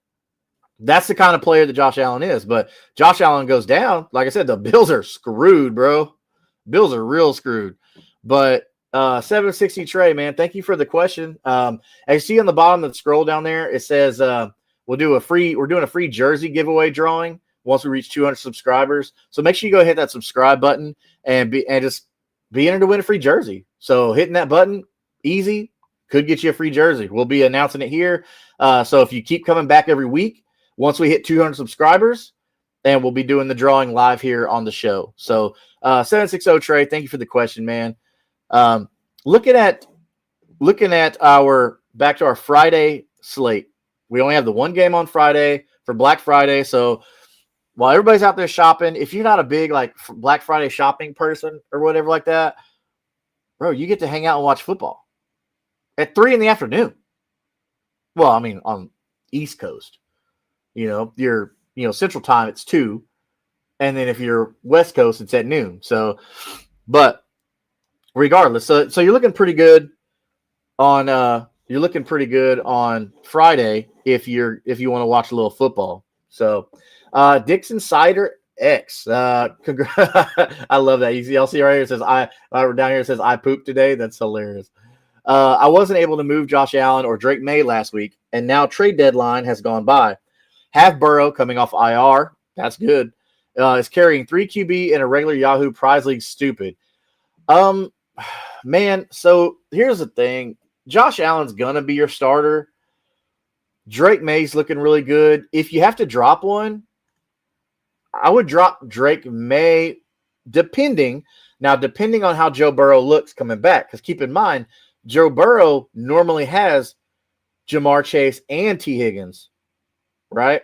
That's the kind of player that Josh Allen is. But Josh Allen goes down. Like I said, the Bills are screwed, bro. Bills are real screwed. But 760 Trey, man, thank you for the question. As you see on the bottom of the scroll down there, it says we're doing a free jersey giveaway drawing once we reach 200 subscribers. So make sure you go hit that subscribe button and just be entered to win a free jersey. So hitting that button, easy, could get you a free jersey. We'll be announcing it here. So if you keep coming back every week, once we hit 200 subscribers, then we'll be doing the drawing live here on the show. So 760 Trey, thank you for the question, man. Looking at our back to our Friday slate. We only have the one game on Friday for Black Friday. So while everybody's out there shopping, if you're not a big like Black Friday shopping person or whatever like that, bro, you get to hang out and watch football at 3 p.m. Well, I mean, on East Coast, you're Central Time, it's 2. And then if you're West Coast, it's at noon. So, but regardless, so you're looking pretty good on Friday if you want to watch a little football. So Dixon Cider X. I love that. Y'all see right here, it says down here it says I pooped today. That's hilarious. I wasn't able to move Josh Allen or Drake May last week, and now trade deadline has gone by. Have Burrow coming off IR. That's good. Is carrying 3 QB in a regular Yahoo Prize League. Stupid. Man, so here's the thing. Josh Allen's gonna be your starter. Drake May's looking really good. If you have to drop one, I would drop Drake May depending on how Joe Burrow looks coming back. Because keep in mind, Joe Burrow normally has Jamar Chase and T. Higgins, right?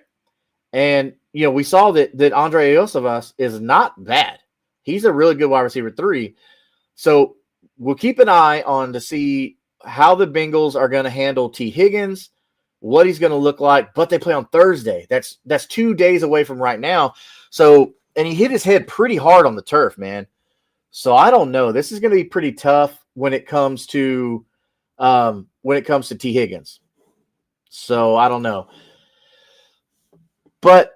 And we saw that Andre Iosivas is not bad. He's a really good wide receiver 3. So we'll keep an eye on to see how the Bengals are going to handle T. Higgins, what he's going to look like. But they play on Thursday. That's 2 days away from right now. So, and he hit his head pretty hard on the turf, man. So I don't know. This is going to be pretty tough when it comes to T. Higgins. So I don't know. But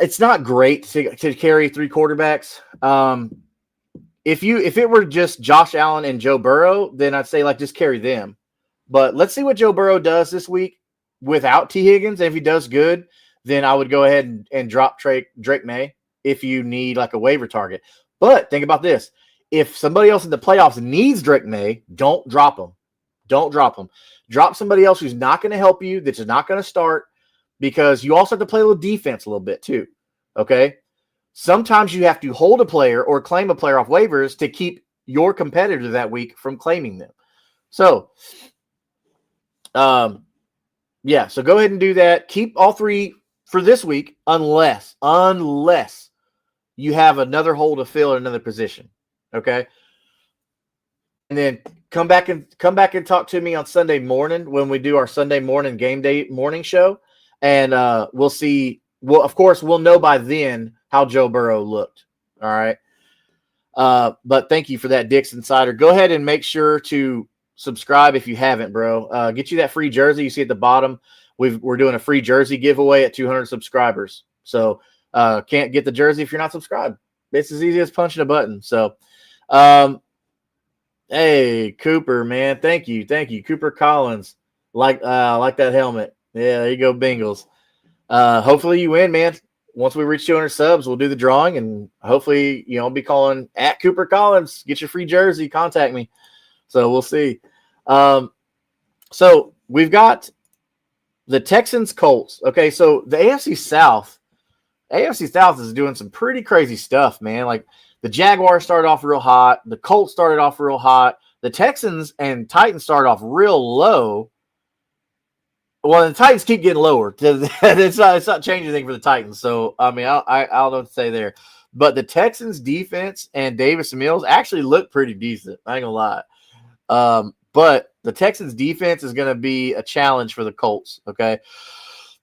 it's not great to carry 3 quarterbacks. If it were just Josh Allen and Joe Burrow, then I'd say just carry them. But let's see what Joe Burrow does this week without T. Higgins. And if he does good, then I would go ahead and drop Drake May if you need a waiver target. But think about this. If somebody else in the playoffs needs Drake May, don't drop him. Don't drop him. Drop somebody else who's not going to help you, that's not going to start, because you also have to play a little defense a little bit too. Okay? Sometimes you have to hold a player or claim a player off waivers to keep your competitor that week from claiming them. So, yeah, so go ahead and do that. Keep all 3 for this week unless you have another hole to fill in another position. Okay? And then come back and talk to me on Sunday morning when we do our Sunday morning game day morning show. And we'll see. Well, of course, we'll know by then how Joe Burrow looked. All right. But thank you for that, Dix Insider. Go ahead and make sure to subscribe if you haven't, bro. Get you that free jersey you see at the bottom. We're doing a free jersey giveaway at 200 subscribers. So can't get the jersey if you're not subscribed. It's as easy as punching a button. So, hey, Cooper, man, thank you, Cooper Collins. Like that helmet. Yeah, there you go, Bengals. Hopefully you win, man. Once we reach 200 subs, we'll do the drawing, and hopefully, I'll be calling at Cooper Collins. Get your free jersey. Contact me. So we'll see. So we've got the Texans Colts. Okay, so the AFC South is doing some pretty crazy stuff, man. The Jaguars started off real hot. The Colts started off real hot. The Texans and Titans started off real low. Well, the Titans keep getting lower. It's not changing anything for the Titans. So, I mean, I don't know what to say there. But the Texans defense and Davis Mills actually look pretty decent. I ain't going to lie. But the Texans defense is going to be a challenge for the Colts, okay?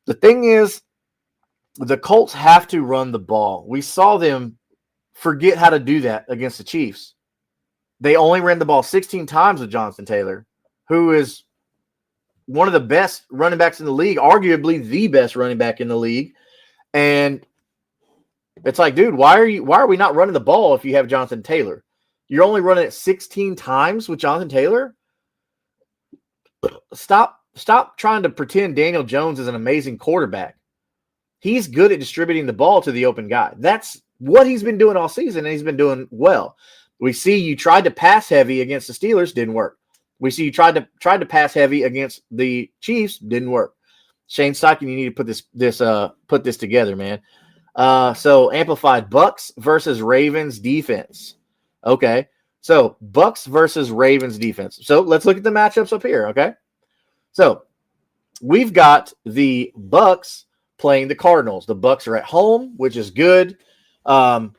The thing is, the Colts have to run the ball. We saw them forget how to do that against the Chiefs. They only ran the ball 16 times with Jonathan Taylor, who is one of the best running backs in the league, arguably the best running back in the league. And it's dude, why are we not running the ball if you have Jonathan Taylor? You're only running it 16 times with Jonathan Taylor? Stop trying to pretend Daniel Jones is an amazing quarterback. He's good at distributing the ball to the open guy. That's what he's been doing all season, and he's been doing well. We see you tried to pass heavy against the Steelers, didn't work. We see you tried to pass heavy against the Chiefs, didn't work. Shane Steichen, you need to put this together, man. So amplified Bucks versus Ravens defense. Okay, so Bucks versus Ravens defense. So let's look at the matchups up here. Okay, so we've got the Bucks playing the Cardinals. The Bucks are at home, which is good. I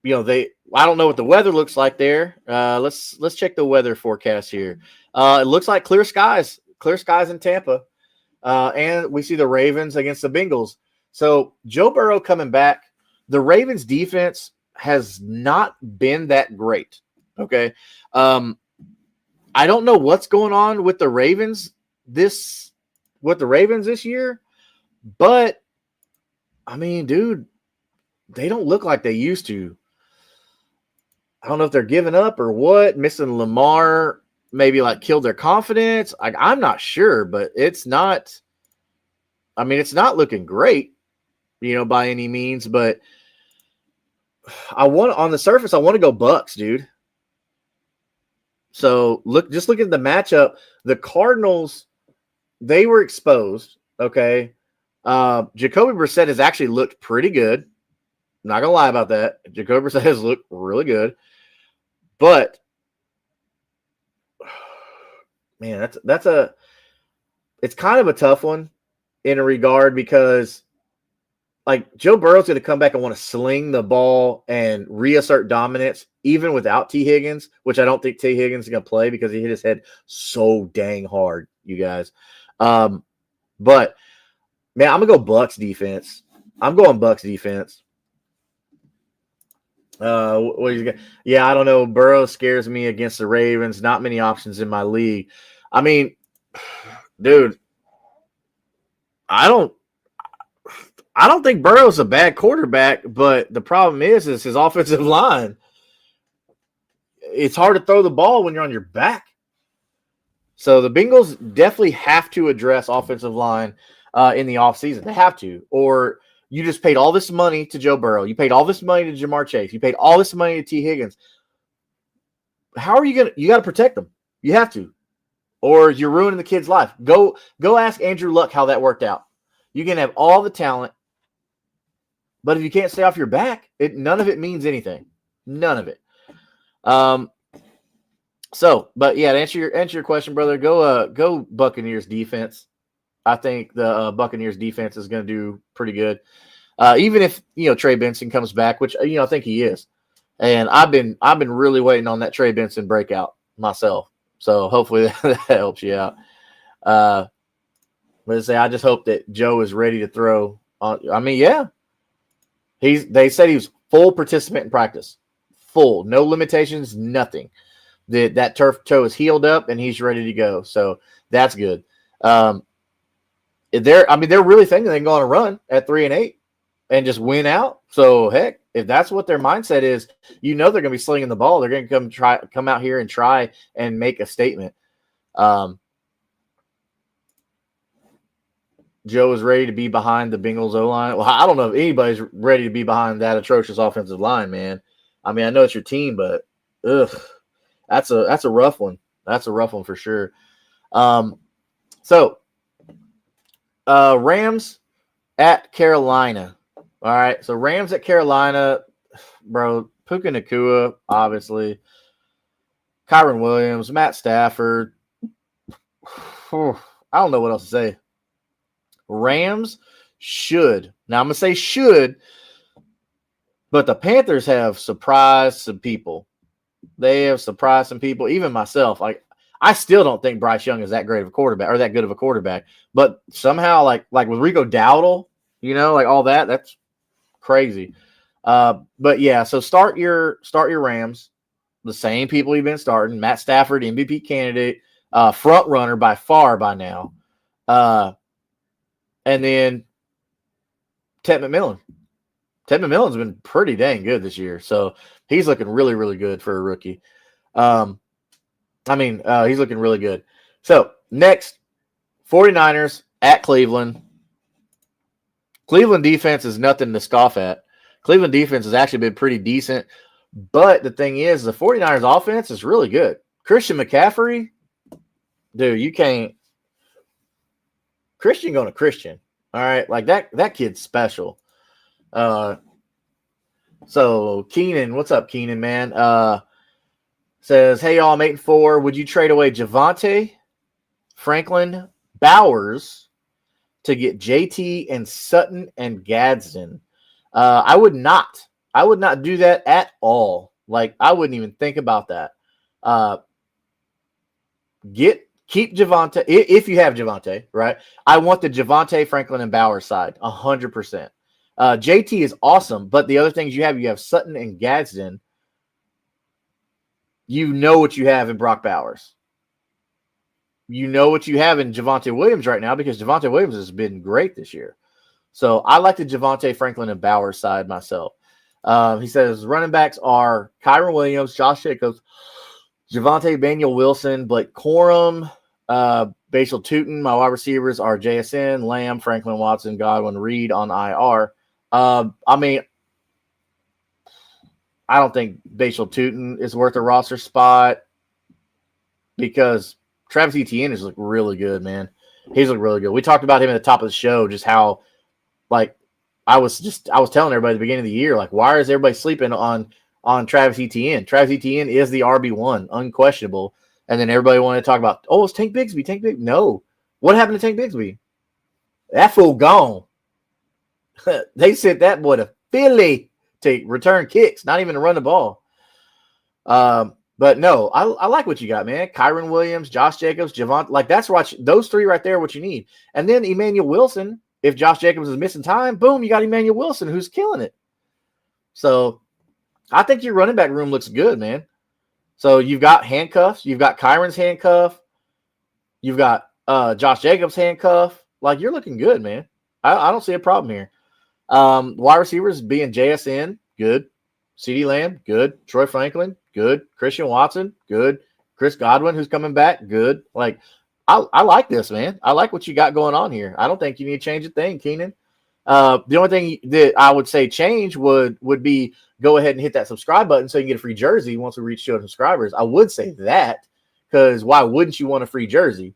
don't know what the weather looks like there. Let's check the weather forecast here. It looks like clear skies in Tampa. And we see the Ravens against the Bengals. So Joe Burrow coming back. The Ravens defense has not been that great. Okay. I don't know what's going on with the Ravens this year, but I mean, dude, they don't look like they used to. I don't know if they're giving up or what. Missing Lamar maybe killed their confidence. I'm not sure, but it's not. I mean, it's not looking great, by any means. But on the surface, I want to go Bucks, dude. So look at the matchup. The Cardinals, they were exposed. Okay, Jacoby Brissett has actually looked pretty good. I'm not gonna lie about that. Jacoby Brissett has looked really good. But man, it's kind of a tough one in a regard because like Joe Burrow's going to come back and want to sling the ball and reassert dominance even without T. Higgins, which I don't think T. Higgins is going to play because he hit his head so dang hard, you guys. But man, I'm going to go Bucks defense. I'm going Bucks defense. What is he got? Yeah, I don't know. Burrow scares me against the Ravens. Not many options in my league. I mean, dude, I don't think Burrow's a bad quarterback, but the problem is his offensive line. It's hard to throw the ball when you're on your back. So the Bengals definitely have to address offensive line in the offseason. They have to. Or you just paid all this money to Joe Burrow. You paid all this money to Jamar Chase. You paid all this money to T. Higgins. How are you going to – you got to protect them. You have to. Or you're ruining the kid's life. Go ask Andrew Luck how that worked out. You can have all the talent, but if you can't stay off your back, none of it means anything. None of it. But yeah, to answer your question, brother, go Buccaneers defense. I think the Buccaneers defense is going to do pretty good. Even if, Trey Benson comes back, which, I think he is. And I've been really waiting on that Trey Benson breakout myself. So hopefully that helps you out. Let's say I just hope that Joe is ready to throw. Yeah. They said he was full participant in practice. Full. No limitations, nothing. That turf toe is healed up and he's ready to go. So that's good. They're really thinking they can go on a run at 3-8 and just win out. So heck, if that's what their mindset is, they're going to be slinging the ball. They're going to come out here and try and make a statement. Joe is ready to be behind the Bengals O-line. Well, I don't know if anybody's ready to be behind that atrocious offensive line, man. I know it's your team, but that's a rough one. That's a rough one for sure. Rams at Carolina. All right, so Rams at Carolina, bro. Puka Nacua, obviously. Kyron Williams, Matt Stafford. I don't know what else to say. Rams should. Now, I'm going to say should, but the Panthers have surprised some people. They have surprised some people, even myself. I still don't think Bryce Young is that great of a quarterback or that good of a quarterback. But somehow, like with Rico Dowdle, all that's crazy. But yeah, so start your Rams. The same people you've been starting. Matt Stafford, MVP candidate, front runner by far by now. And then Ted McMillan. Ted McMillan's been pretty dang good this year. So he's looking really, really good for a rookie. He's looking really good. So next, 49ers at Cleveland. Cleveland defense is nothing to scoff at. Cleveland defense has actually been pretty decent. But the thing is, the 49ers offense is really good. Christian McCaffrey, dude, you can't. Christian going to Christian. All right. Like that kid's special. So Keenan, what's up, Keenan, man? Says, hey, y'all, I'm 8-4. Would you trade away Javonte, Franklin, Bowers to get JT and Sutton and Gadsden? I would not. I would not do that at all. Like, I wouldn't even think about that. Keep Javonte if you have Javonte, right? I want the Javonte, Franklin, and Bowers side 100%. JT is awesome, but the other things you have Sutton and Gadsden. You know what you have in Brock Bowers. You know what you have in Javonte Williams right now because Javonte Williams has been great this year. So I like the Javonte, Franklin, and Bowers side myself. He says running backs are Kyron Williams, Josh Jacobs, Javonte, Daniel Wilson, Blake Corum, Basil Tootin. My wide receivers are JSN, Lamb, Franklin Watson, Godwin, Reed on IR. I don't think Basil Tootin is worth a roster spot because Travis Etienne has looked really good, man. He's looked really good. We talked about him at the top of the show, just how, I was telling everybody at the beginning of the year, why is everybody sleeping on Travis Etienne? Travis Etienne is the RB1, unquestionable. And then everybody wanted to talk about, it's Tank Bigsby. No. What happened to Tank Bigsby? That fool gone. They sent that boy to Philly to return kicks, not even to run the ball. But no, I like what you got, man. Kyron Williams, Josh Jacobs, Javon. Like, that's what those three right there, what you need. And then Emmanuel Wilson, if Josh Jacobs is missing time, boom, you got Emmanuel Wilson who's killing it. So I think your running back room looks good, man. So you've got handcuffs. You've got Kyron's handcuff. You've got Josh Jacobs' handcuff. Like, you're looking good, man. I don't see a problem here. Wide receivers being JSN, good. CeeDee Lamb, good. Troy Franklin, good. Christian Watson, good. Chris Godwin, who's coming back, good. Like, I like this, man. I like what you got going on here. I don't think you need to change a thing, Keenan. The only thing that I would say change would be go ahead and hit that subscribe button so you can get a free jersey once we reach 200 subscribers. I would say that, because why wouldn't you want a free jersey?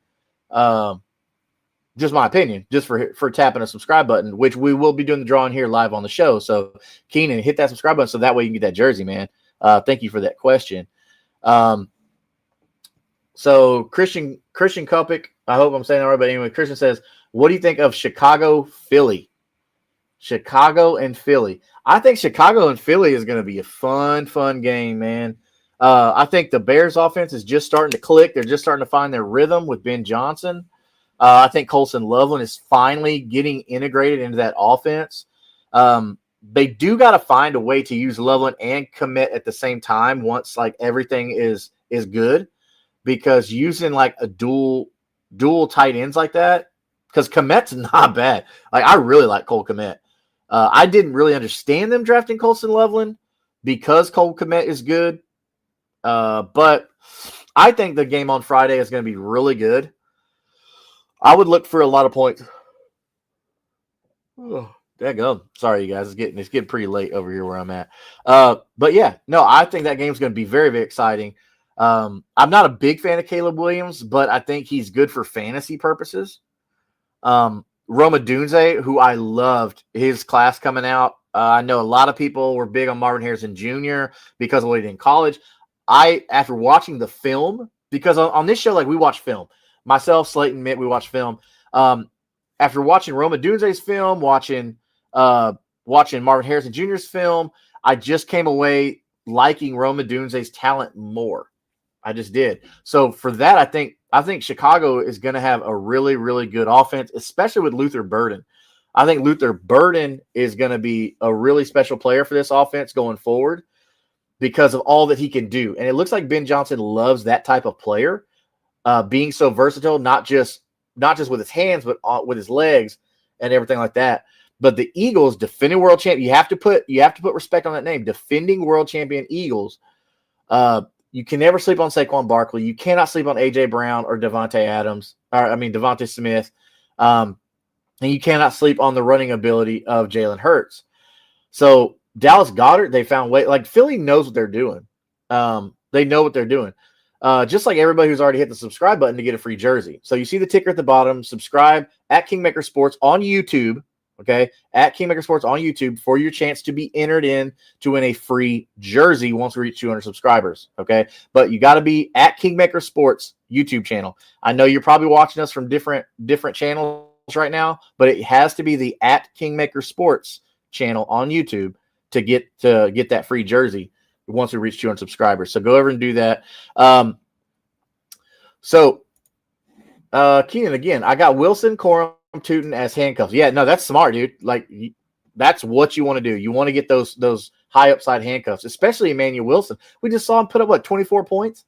Just my opinion, just for tapping a subscribe button, which we will be doing the drawing here live on the show. So, Keenan, hit that subscribe button so that way you can get that jersey, man. Thank you for that question. So Christian Kopik, I hope I'm saying that right, but anyway, Christian says, what do you think of Chicago, Philly? Chicago and Philly. I think Chicago and Philly is going to be a fun game, man. I think the Bears offense is just starting to click. They're just starting to find their rhythm with Ben Johnson. I think Colson Loveland is finally getting integrated into that offense. They do got to find a way to use Loveland and Kmet at the same time once like everything is good, because using like a dual tight ends like that, because Kmet's not bad. Like, I really like Cole Kmet. I didn't really understand them drafting Colson Loveland because Cole Kmet is good. But I think the game on Friday is going to be really good. I would look for a lot of points. Oh, daggone. Sorry, you guys. It's getting pretty late over here where I'm at. But yeah, no, I think that game's going to be very, very exciting. I'm not a big fan of Caleb Williams, but I think he's good for fantasy purposes. Roma Dunze, who I loved his class coming out. I know a lot of people were big on Marvin Harrison Jr. because of what he did in college. After watching the film, because on this show, like, we watch film. Myself, Slayton, Mitt, we watch film. After watching Roma Dunze's film, watching Marvin Harrison Jr.'s film, I just came away liking Roma Dunze's talent more. I just did. So for that, I think Chicago is going to have a really, really good offense, especially with Luther Burden. I think Luther Burden is going to be a really special player for this offense going forward because of all that he can do. And it looks like Ben Johnson loves that type of player, being so versatile, not just with his hands, but with his legs and everything like that. But the Eagles, defending world champion, you have to put respect on that name. Defending world champion Eagles. You can never sleep on Saquon Barkley. You cannot sleep on A.J. Brown or Devontae Smith. And you cannot sleep on the running ability of Jalen Hurts. So Dallas Goedert, they found way. Like, Philly knows what they're doing. They know what they're doing. Just like everybody who's already hit the subscribe button to get a free jersey. So you see the ticker at the bottom. Subscribe at Kingmaker Sports on YouTube. Okay, at Kingmaker Sports on YouTube for your chance to be entered in to win a free jersey once we reach 200 subscribers. Okay, but you got to be at Kingmaker Sports YouTube channel. I know you're probably watching us from different channels right now, but it has to be the at Kingmaker Sports channel on YouTube to get that free jersey once we reach 200 subscribers. So go over and do that. Keenan, again, I got Wilson, Corum, Tootin as handcuffs. Yeah, no, that's smart, dude. Like, that's what you want to do. You want to get those high upside handcuffs, especially Emmanuel Wilson. We just saw him put up 24 points,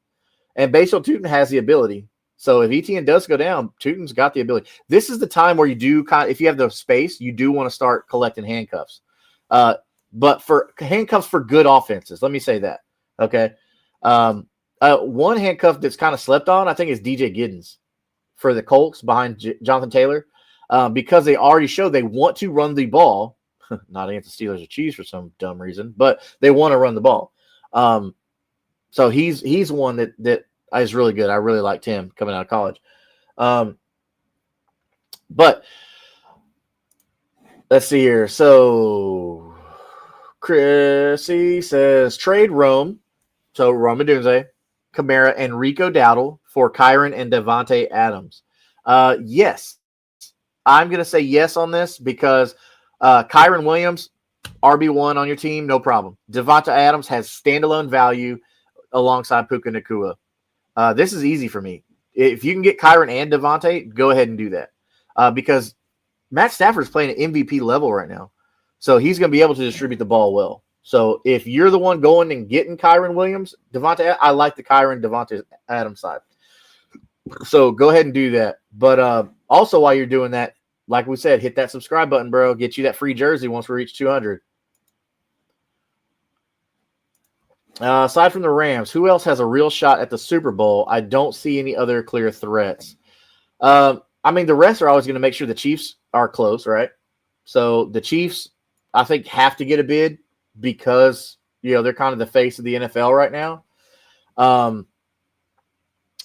and Basal Tootin has the ability. So if ETN does go down, Tootin's got the ability. This is the time where you do if you have the space, you do want to start collecting handcuffs. But for handcuffs for good offenses, let me say that. Okay. One handcuff that's kind of slept on, I think, is DJ Giddens for the Colts behind Jonathan Taylor. Because they already showed they want to run the ball, not against the Steelers or Chiefs for some dumb reason, but they want to run the ball. So he's one that is really good. I really liked him coming out of college. But let's see here. So Chrissy says trade Rome. So Rome Odunze, Kamara, and Rico Dowdle for Kyron and Devontae Adams. Yes. I'm going to say yes on this because Kyron Williams, RB1 on your team, no problem. Devonta Adams has standalone value alongside Puka Nacua. This is easy for me. If you can get Kyron and Devontae, go ahead and do that. Because Matt Stafford's playing at MVP level right now. So he's going to be able to distribute the ball well. So if you're the one going and getting Kyron Williams, Devontae, I like the Kyron Devontae Adams side. So go ahead and do that. But also while you're doing that, like we said, hit that subscribe button, bro. Get you that free jersey once we reach 200. Aside from the Rams, who else has a real shot at the Super Bowl? I don't see any other clear threats. The rest are always going to make sure the Chiefs are close, right? So the Chiefs, I think, have to get a bid because, they're kind of the face of the NFL right now.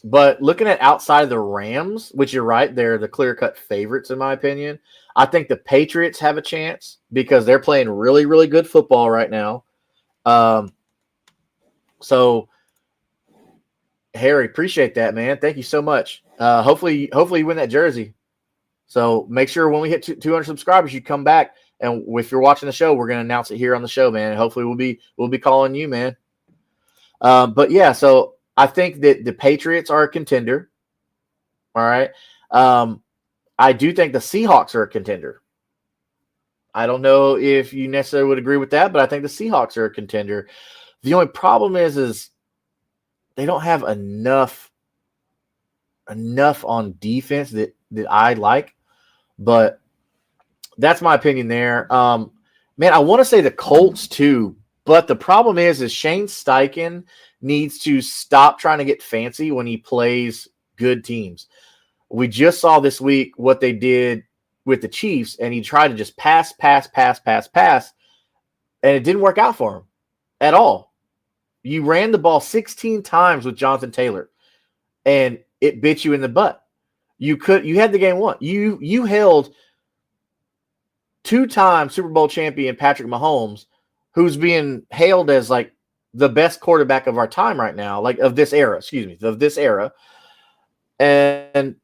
But looking at outside of the Rams, which you're right, they're the clear-cut favorites in my opinion. I think the Patriots have a chance because they're playing really, really good football right now. So, Harry, appreciate that, man. Thank you so much. Hopefully you win that jersey. So make sure when we hit 200 subscribers, you come back. And if you're watching the show, we're going to announce it here on the show, man. And hopefully we'll be calling you, man. But yeah, so I think that the Patriots are a contender. All right. I do think the Seahawks are a contender. I don't know if you necessarily would agree with that, but I think the Seahawks are a contender. The only problem is they don't have enough on defense that I like, but that's my opinion there. Man, I want to say the Colts too, but the problem is Shane Steichen needs to stop trying to get fancy when he plays good teams. We just saw this week what they did with the Chiefs, and he tried to just pass, and it didn't work out for him at all. You ran the ball 16 times with Jonathan Taylor, and it bit you in the butt. You had the game won. You held two-time Super Bowl champion Patrick Mahomes, who's being hailed as like the best quarterback of our time right now, like of this era, and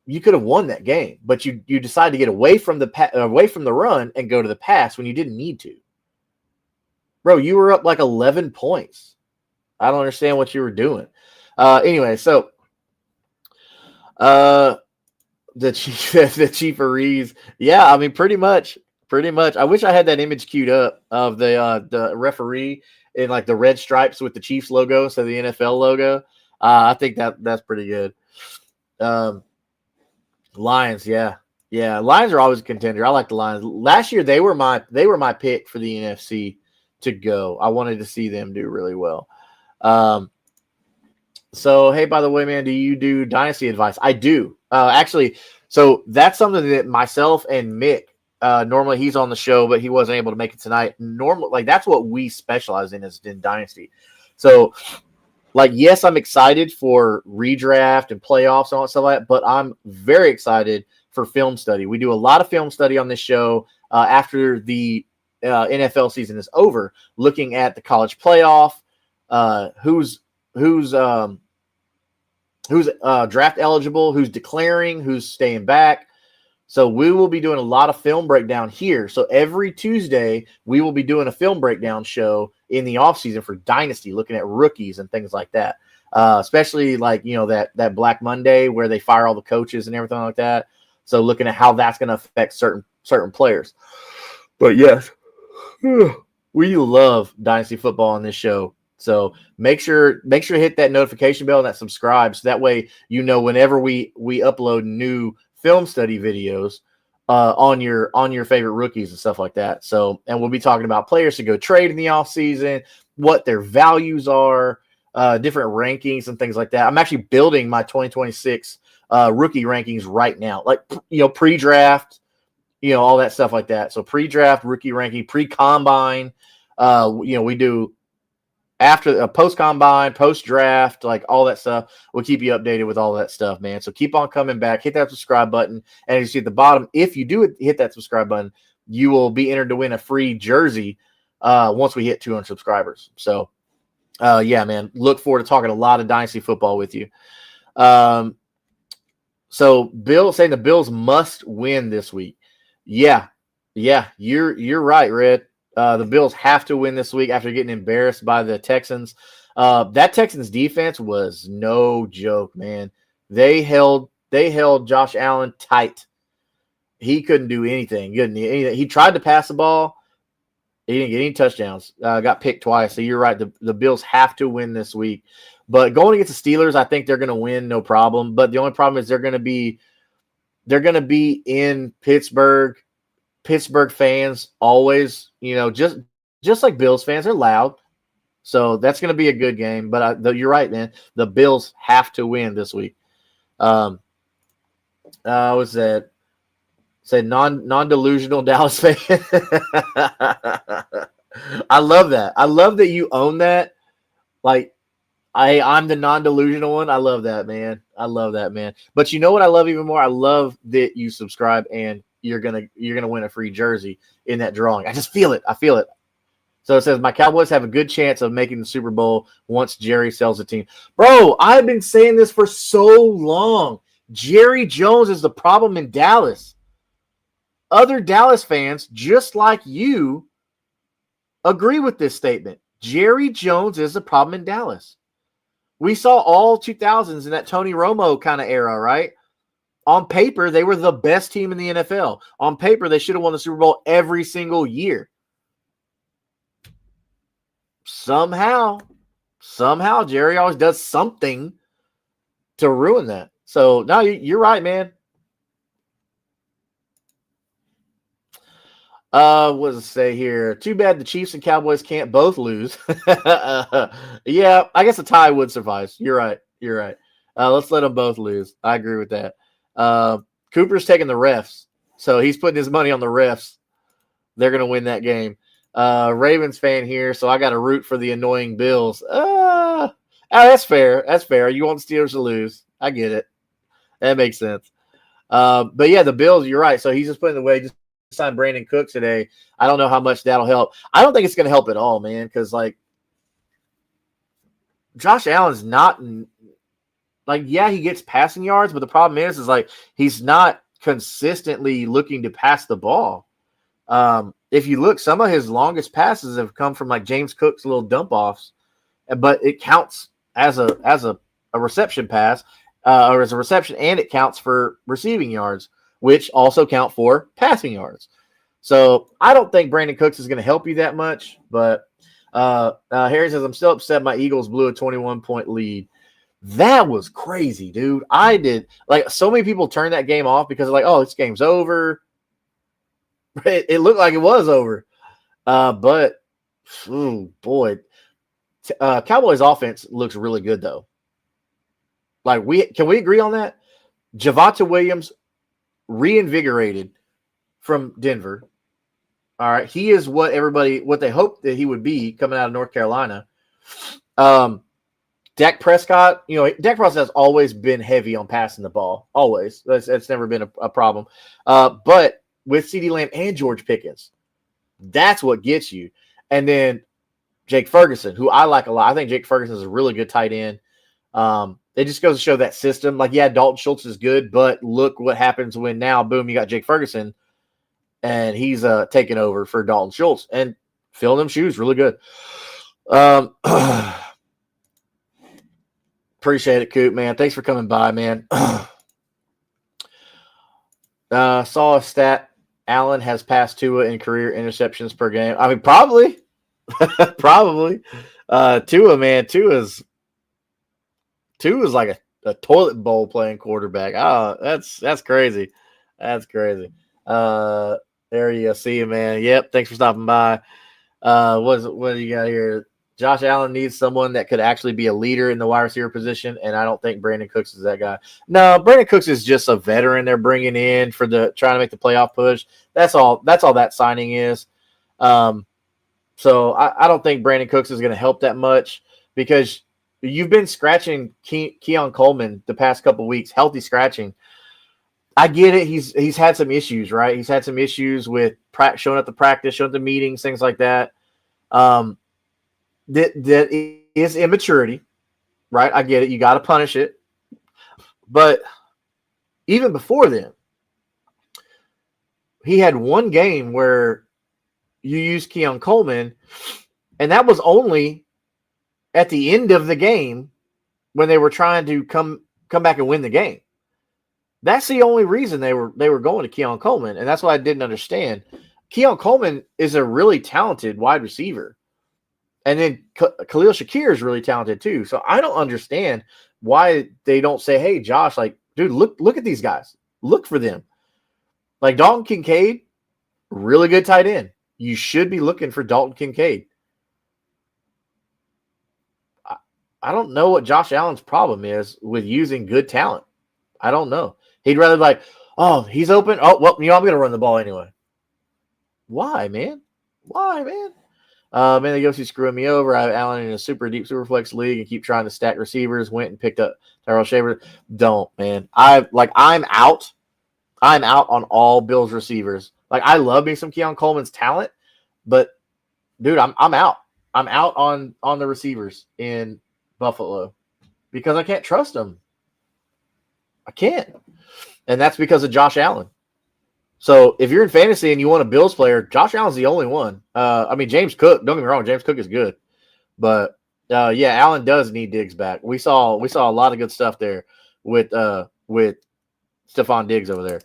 you could have won that game, but you decided to get away from the run and go to the pass when you didn't need to. Bro, you were up like 11 points. I don't understand what you were doing. Anyway, so the Chiefs, yeah, I mean, pretty much. I wish I had that image queued up of the referee in like the red stripes with the Chiefs logo, so the NFL logo. I think that's pretty good. Lions, yeah. Lions are always a contender. I like the Lions. Last year they were my pick for the NFC to go. I wanted to see them do really well. So hey, by the way, man, do you do dynasty advice? I do. Actually, so that's something that myself and Mick. Normally he's on the show, but he wasn't able to make it tonight. Normally, like that's what we specialize in is in dynasty. So, like, yes, I'm excited for redraft and playoffs and all that stuff like that, but I'm very excited for film study. We do a lot of film study on this show after the NFL season is over, looking at the college playoff, who's draft eligible, who's declaring, who's staying back. So we will be doing a lot of film breakdown here. So every Tuesday, we will be doing a film breakdown show in the offseason for Dynasty, looking at rookies and things like that. Especially like, that Black Monday where they fire all the coaches and everything like that. So looking at how that's going to affect certain players. But yes, we love Dynasty football on this show. So make sure to hit that notification bell and that subscribe. So that way, whenever we upload new film study videos on your favorite rookies and stuff like that. So, and we'll be talking about players to go trade in the off season, what their values are, different rankings and things like that. I'm actually building my 2026 rookie rankings right now, like, pre-draft, all that stuff like that. So pre-draft, rookie ranking, pre-combine, we do after a post-combine, post-draft, like all that stuff. We'll keep you updated with all that stuff, man. So keep on coming back. Hit that subscribe button. And you see at the bottom, if you do hit that subscribe button, you will be entered to win a free jersey once we hit 200 subscribers. So, yeah, man, look forward to talking a lot of Dynasty football with you. So Bill saying the Bills must win this week. Yeah, Yeah, you're right, Red. The Bills have to win this week after getting embarrassed by the Texans. That Texans defense was no joke, man. They held Josh Allen tight. He couldn't do anything. He tried to pass the ball. He didn't get any touchdowns. Got picked twice. So you're right. The Bills have to win this week. But going against the Steelers, I think they're going to win, no problem. But the only problem is they're going to be in Pittsburgh. Pittsburgh fans always, just like Bills fans, are loud. So that's going to be a good game. But you're right, man. The Bills have to win this week. What's that? Say non-delusional Dallas fan. I love that. I love that you own that. Like, I'm the non-delusional one. I love that, man. I love that, man. But you know what I love even more? I love that you subscribe and you're gonna win a free jersey in that drawing. I just feel it. I feel it. So it says my Cowboys have a good chance of making the Super Bowl once Jerry sells the team. Bro, I've been saying this for so long. Jerry Jones is the problem in Dallas. Other Dallas fans, just like you, agree with this statement. Jerry Jones is the problem in Dallas. We saw all 2000s in that Tony Romo kind of era, right? On paper, they were the best team in the NFL. On paper, they should have won the Super Bowl every single year. Somehow, Jerry always does something to ruin that. So, no, you're right, man. What does it say here? Too bad the Chiefs and Cowboys can't both lose. Yeah, I guess a tie would suffice. You're right. Let's let them both lose. I agree with that. Cooper's taking the refs, so he's putting his money on the refs. They're going to win that game. Ravens fan here, so I got to root for the annoying Bills. That's fair. That's fair. You want the Steelers to lose. I get it. That makes sense. But yeah, the Bills, you're right. So he's just putting away, just signed Brandon Cooks today. I don't know how much that'll help. I don't think it's going to help at all, man, because, like, Josh Allen's not yeah, he gets passing yards, but the problem is like he's not consistently looking to pass the ball. If you look, some of his longest passes have come from like James Cook's little dump offs, but it counts as a reception pass or as a reception, and it counts for receiving yards, which also count for passing yards. So I don't think Brandon Cooks is going to help you that much. But Harry says, I'm still upset my Eagles blew a 21-point lead. That was crazy, dude. I did. Like, so many people turned that game off because they're like, oh, this game's over. It looked like it was over. But, oh, boy. Cowboys offense looks really good, though. Like, can we agree on that? Javonte Williams reinvigorated from Denver. All right. He is what they hoped that he would be coming out of North Carolina. Dak Prescott, Dak Prescott has always been heavy on passing the ball. Always. That's never been a problem. But with CeeDee Lamb and George Pickens, that's what gets you. And then Jake Ferguson, who I like a lot. I think Jake Ferguson is a really good tight end. It just goes to show that system. Like, yeah, Dalton Schultz is good, but look what happens when now, boom, you got Jake Ferguson, and he's taking over for Dalton Schultz and filling them shoes really good. Appreciate it, Coop, man. Thanks for coming by, man. Saw a stat. Allen has passed Tua in career interceptions per game. I mean, probably. Probably. Tua, man. Tua's like a toilet bowl playing quarterback. Oh, that's crazy. That's crazy. There you go. See you, man. Yep. Thanks for stopping by. What do you got here? Josh Allen needs someone that could actually be a leader in the wide receiver position, and I don't think Brandon Cooks is that guy. No, Brandon Cooks is just a veteran they're bringing in for trying to make the playoff push. That's all that signing is. So I don't think Brandon Cooks is going to help that much because you've been scratching Keon Coleman the past couple weeks, healthy scratching. I get it. He's had some issues, right? He's had some issues with showing up to practice, showing up to meetings, things like that. That is immaturity, right? I get it. You got to punish it. But even before then, he had one game where you used Keon Coleman, and that was only at the end of the game when they were trying to come back and win the game. That's the only reason they were going to Keon Coleman, and that's what I didn't understand. Keon Coleman is a really talented wide receiver, and then Khalil Shakir is really talented too. So I don't understand why they don't say, "Hey, Josh, like, dude, look at these guys. Look for them." Like Dalton Kincaid, really good tight end. You should be looking for Dalton Kincaid. I don't know what Josh Allen's problem is with using good talent. I don't know. He'd rather like, oh, he's open. Oh, well, I'm going to run the ball anyway. Why, man? Why, man? Man, they go see screwing me over. I have Allen in a super deep super flex league and keep trying to stack receivers. Went and picked up Tyrell Shaver. Don't, man. I'm out. I'm out on all Bills receivers. Like, I love me some Keon Coleman's talent, but dude, I'm out. I'm out on the receivers in Buffalo because I can't trust them. I can't. And that's because of Josh Allen. So if you're in fantasy and you want a Bills player, Josh Allen's the only one. I mean, James Cook, don't get me wrong, James Cook is good. But yeah, Allen does need Diggs back. We saw a lot of good stuff there with Stephon Diggs over there.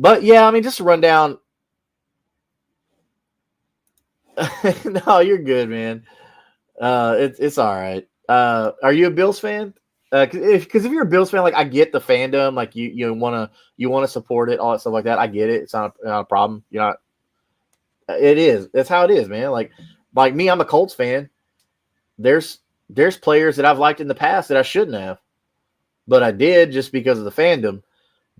But yeah, I mean, just to run down. No, you're good, man. It's all right. Are you a Bills fan? Because if you're a Bills fan, like, I get the fandom, like you want to support it, all that stuff like that. I get it. It's not a problem. You're not. It is. That's how it is, man. Like me, I'm a Colts fan. There's players that I've liked in the past that I shouldn't have, but I did just because of the fandom.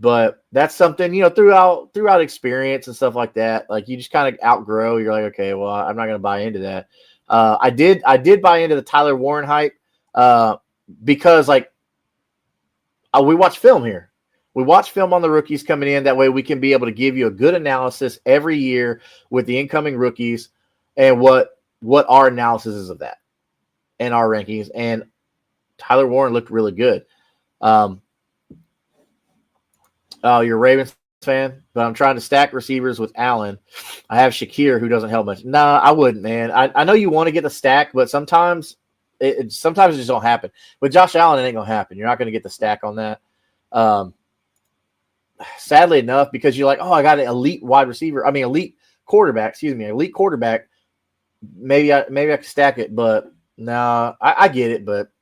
But that's something, throughout experience and stuff like that. Like, you just kind of outgrow. You're like, okay, well, I'm not going to buy into that. I did buy into the Tyler Warren hype because, like, we watch film here. We watch film on the rookies coming in. That way we can be able to give you a good analysis every year with the incoming rookies and what our analysis is of that and our rankings. And Tyler Warren looked really good. Oh, you're a Ravens fan, but I'm trying to stack receivers with Allen. I have Shakir, who doesn't help much. Nah, I wouldn't, man. I know you want to get the stack, but sometimes it just don't happen. With Josh Allen, it ain't going to happen. You're not going to get the stack on that. Sadly enough, because you're like, oh, I got an elite quarterback. Elite quarterback. Maybe I can stack it, but no, I get it, but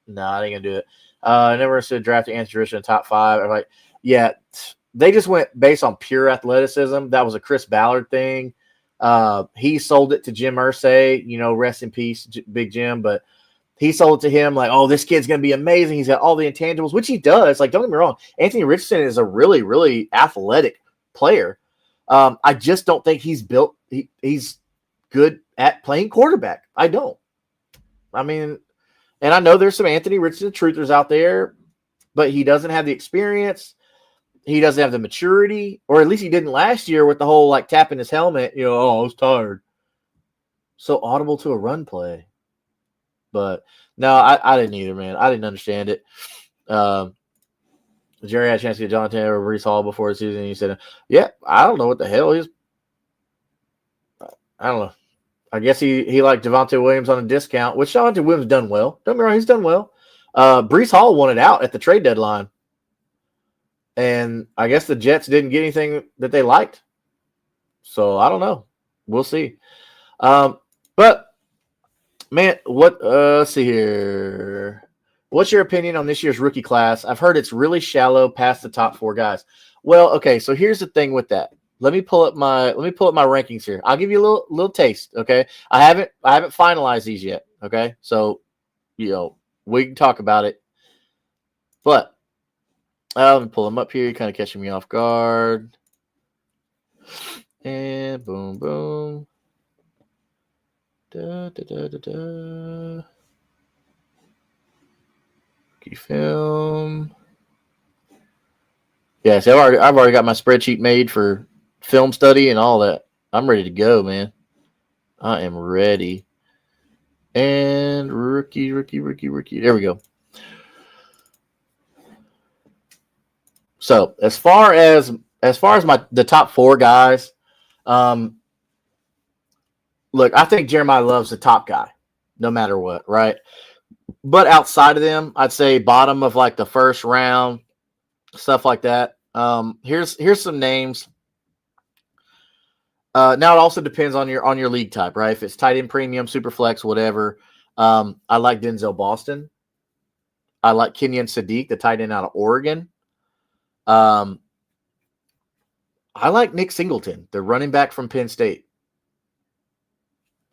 no, I ain't gonna do it. I never said drafting Anthony Richardson in top 5. I'm like, yeah, they just went based on pure athleticism. That was a Chris Ballard thing. He sold it to Jim Irsay, rest in peace, Big Jim, but he sold it to him like, oh, this kid's going to be amazing. He's got all the intangibles, which he does. Like, don't get me wrong. Anthony Richardson is a really, really athletic player. I just don't think he's built. He's good at playing quarterback. I don't. I mean, and I know there's some Anthony Richardson truthers out there, but he doesn't have the experience. He doesn't have the maturity, or at least he didn't last year with the whole, like, tapping his helmet, oh, I was tired. So audible to a run play. But no, I didn't either, man. I didn't understand it. Jerry had a chance to get Jonathan or Breece Hall before the season. And he said, yeah, I don't know what the hell he's. I don't know. I guess he liked Javonte Williams on a discount, which Javonte Williams done well. Don't get me wrong, he's done well. Breece Hall wanted out at the trade deadline. And I guess the Jets didn't get anything that they liked. So I don't know. We'll see. But man, let's see here. What's your opinion on this year's rookie class? I've heard it's really shallow past the top 4 guys. Well, okay, so here's the thing with that. Let me pull up my rankings here. I'll give you a little taste, okay? I haven't finalized these yet, okay? So, we can talk about it. But let me pull them up here. You're kind of catching me off guard. And boom, boom. Da, da, da, da, da. Key film. Yeah, so I've already got my spreadsheet made for film study and all that. I'm ready to go, man. I am ready. And rookie. There we go. So as far as the top four guys, um, look, I think Jeremiah Love's the top guy, no matter what, right? But outside of them, I'd say bottom of like the first round, stuff like that. Here's some names. Now it also depends on your league type, right? If it's tight end premium, super flex, whatever. I like Denzel Boston. I like Kenyon Sadiq, the tight end out of Oregon. I like Nick Singleton, the running back from Penn State.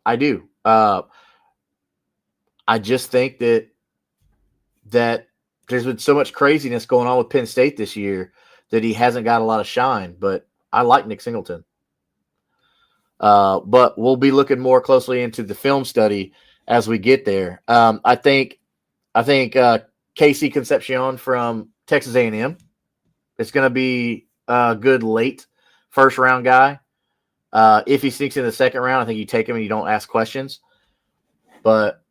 I do. I just think that there's been so much craziness going on with Penn State this year that he hasn't got a lot of shine. But I like Nick Singleton. But we'll be looking more closely into the film study as we get there. I think Casey Concepcion from Texas A&M is going to be a good late first round guy. If he sneaks in the second round, I think you take him and you don't ask questions. But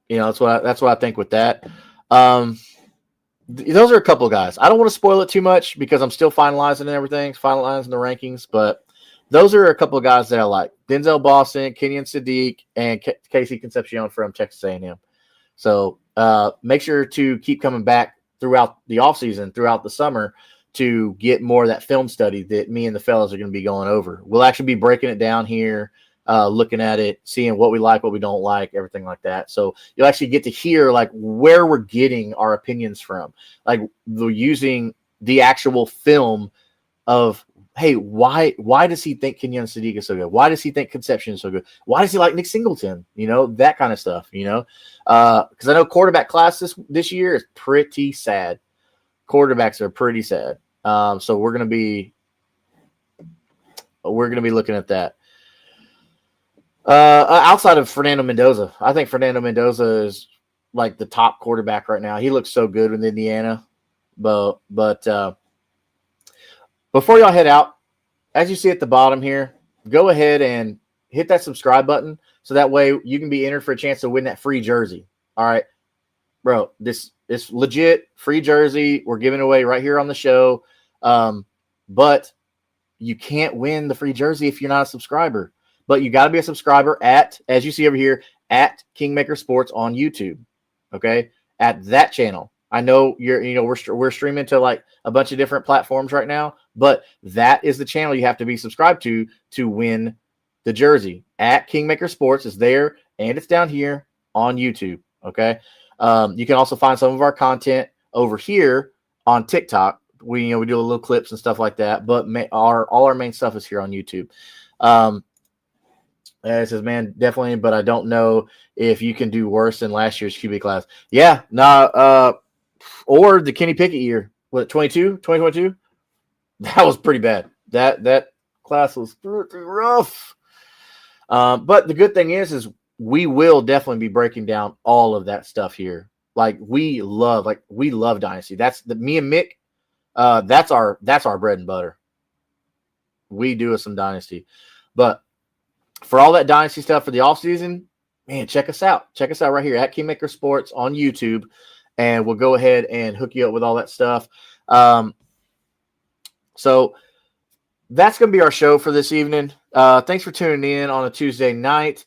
that's what I think with that. Those are a couple of guys. I don't want to spoil it too much because I'm still finalizing everything, finalizing the rankings. But those are a couple of guys that I like: Denzel Boston, Kenyon Sadiq, and Casey Concepcion from Texas A&M. So make sure to keep coming back throughout the offseason, throughout the summer, to get more of that film study that me and the fellas are going to be going over. We'll actually be breaking it down here, looking at it, seeing what we like, what we don't like, everything like that. So you'll actually get to hear like where we're getting our opinions from. Like we're using the actual film of, hey, why does he think Kenyon Sadiq is so good? Why does he think Concepcion is so good? Why does he like Nick Singleton? That kind of stuff, because I know quarterback class this year is pretty sad. Quarterbacks are pretty sad. So we're going to be looking at that. Outside of Fernando Mendoza, I think Fernando Mendoza is like the top quarterback right now. He looks so good with Indiana. But before y'all head out, as you see at the bottom here, go ahead and hit that subscribe button so that way you can be entered for a chance to win that free jersey. All right, bro, this is legit free jersey. We're giving away right here on the show. But you can't win the free jersey if you're not a subscriber. But you got to be a subscriber as you see over here, at Kingmaker Sports on YouTube. Okay, at that channel. I know we're streaming to like a bunch of different platforms right now, but that is the channel you have to be subscribed to win the jersey. At Kingmaker Sports is there, and it's down here on YouTube. Okay, you can also find some of our content over here on TikTok. We do a little clips and stuff like that, but all our main stuff is here on YouTube. It says, man, definitely, but I don't know if you can do worse than last year's QB class. Yeah, or the Kenny Pickett year. What, 2022? That was pretty bad. That class was pretty rough. But the good thing is we will definitely be breaking down all of that stuff here. Like we love Dynasty. That's me and Mick. That's our bread and butter. We do some Dynasty, but for all that Dynasty stuff for the offseason, man, check us out. Check us out right here at Kingmaker Sports on YouTube, and we'll go ahead and hook you up with all that stuff. So that's going to be our show for this evening. Thanks for tuning in on a Tuesday night.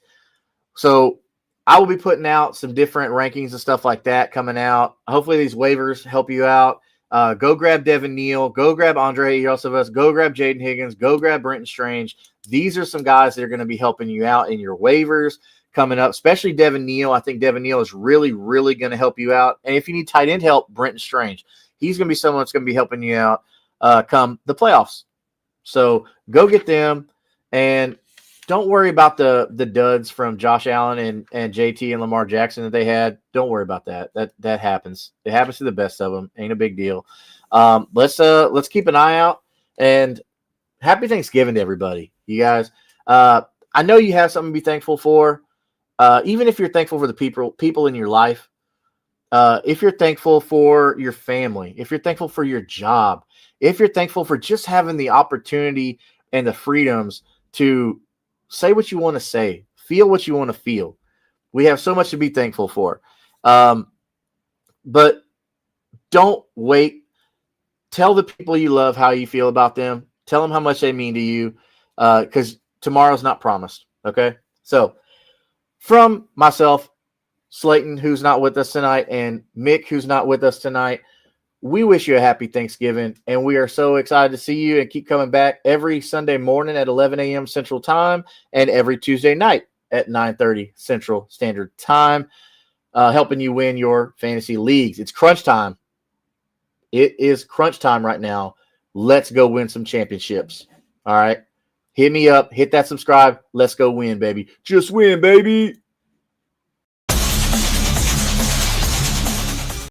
So I will be putting out some different rankings and stuff like that coming out. Hopefully these waivers help you out. Go grab Devin Neal. Go grab Andre Iosivas. Go grab Jaden Higgins. Go grab Brenton Strange. These are some guys that are going to be helping you out in your waivers coming up, especially Devin Neal. I think Devin Neal is really, really going to help you out. And if you need tight end help, Brenton Strange. He's going to be someone that's going to be helping you out come the playoffs. So go get them. And don't worry about the duds from Josh Allen and JT and Lamar Jackson that they had. Don't worry about that. That happens. It happens to the best of them. Ain't a big deal. Let's keep an eye out, and happy Thanksgiving to everybody. You guys, I know you have something to be thankful for. Even if you're thankful for the people in your life, if you're thankful for your family, if you're thankful for your job, if you're thankful for just having the opportunity and the freedoms to say what you want to say, feel what you want to feel. We have so much to be thankful for. But don't wait tell the people you love how you feel about them. Tell them how much they mean to you, because tomorrow's not promised. Okay? So from myself, Slayton, who's not with us tonight, and Mick, who's not with us tonight, we wish you a happy Thanksgiving, and we are so excited to see you and keep coming back every Sunday morning at 11 a.m. Central Time and every Tuesday night at 9:30 Central Standard Time, helping you win your fantasy leagues. It's crunch time. It is crunch time right now. Let's go win some championships. All right? Hit me up. Hit that subscribe. Let's go win, baby. Just win, baby.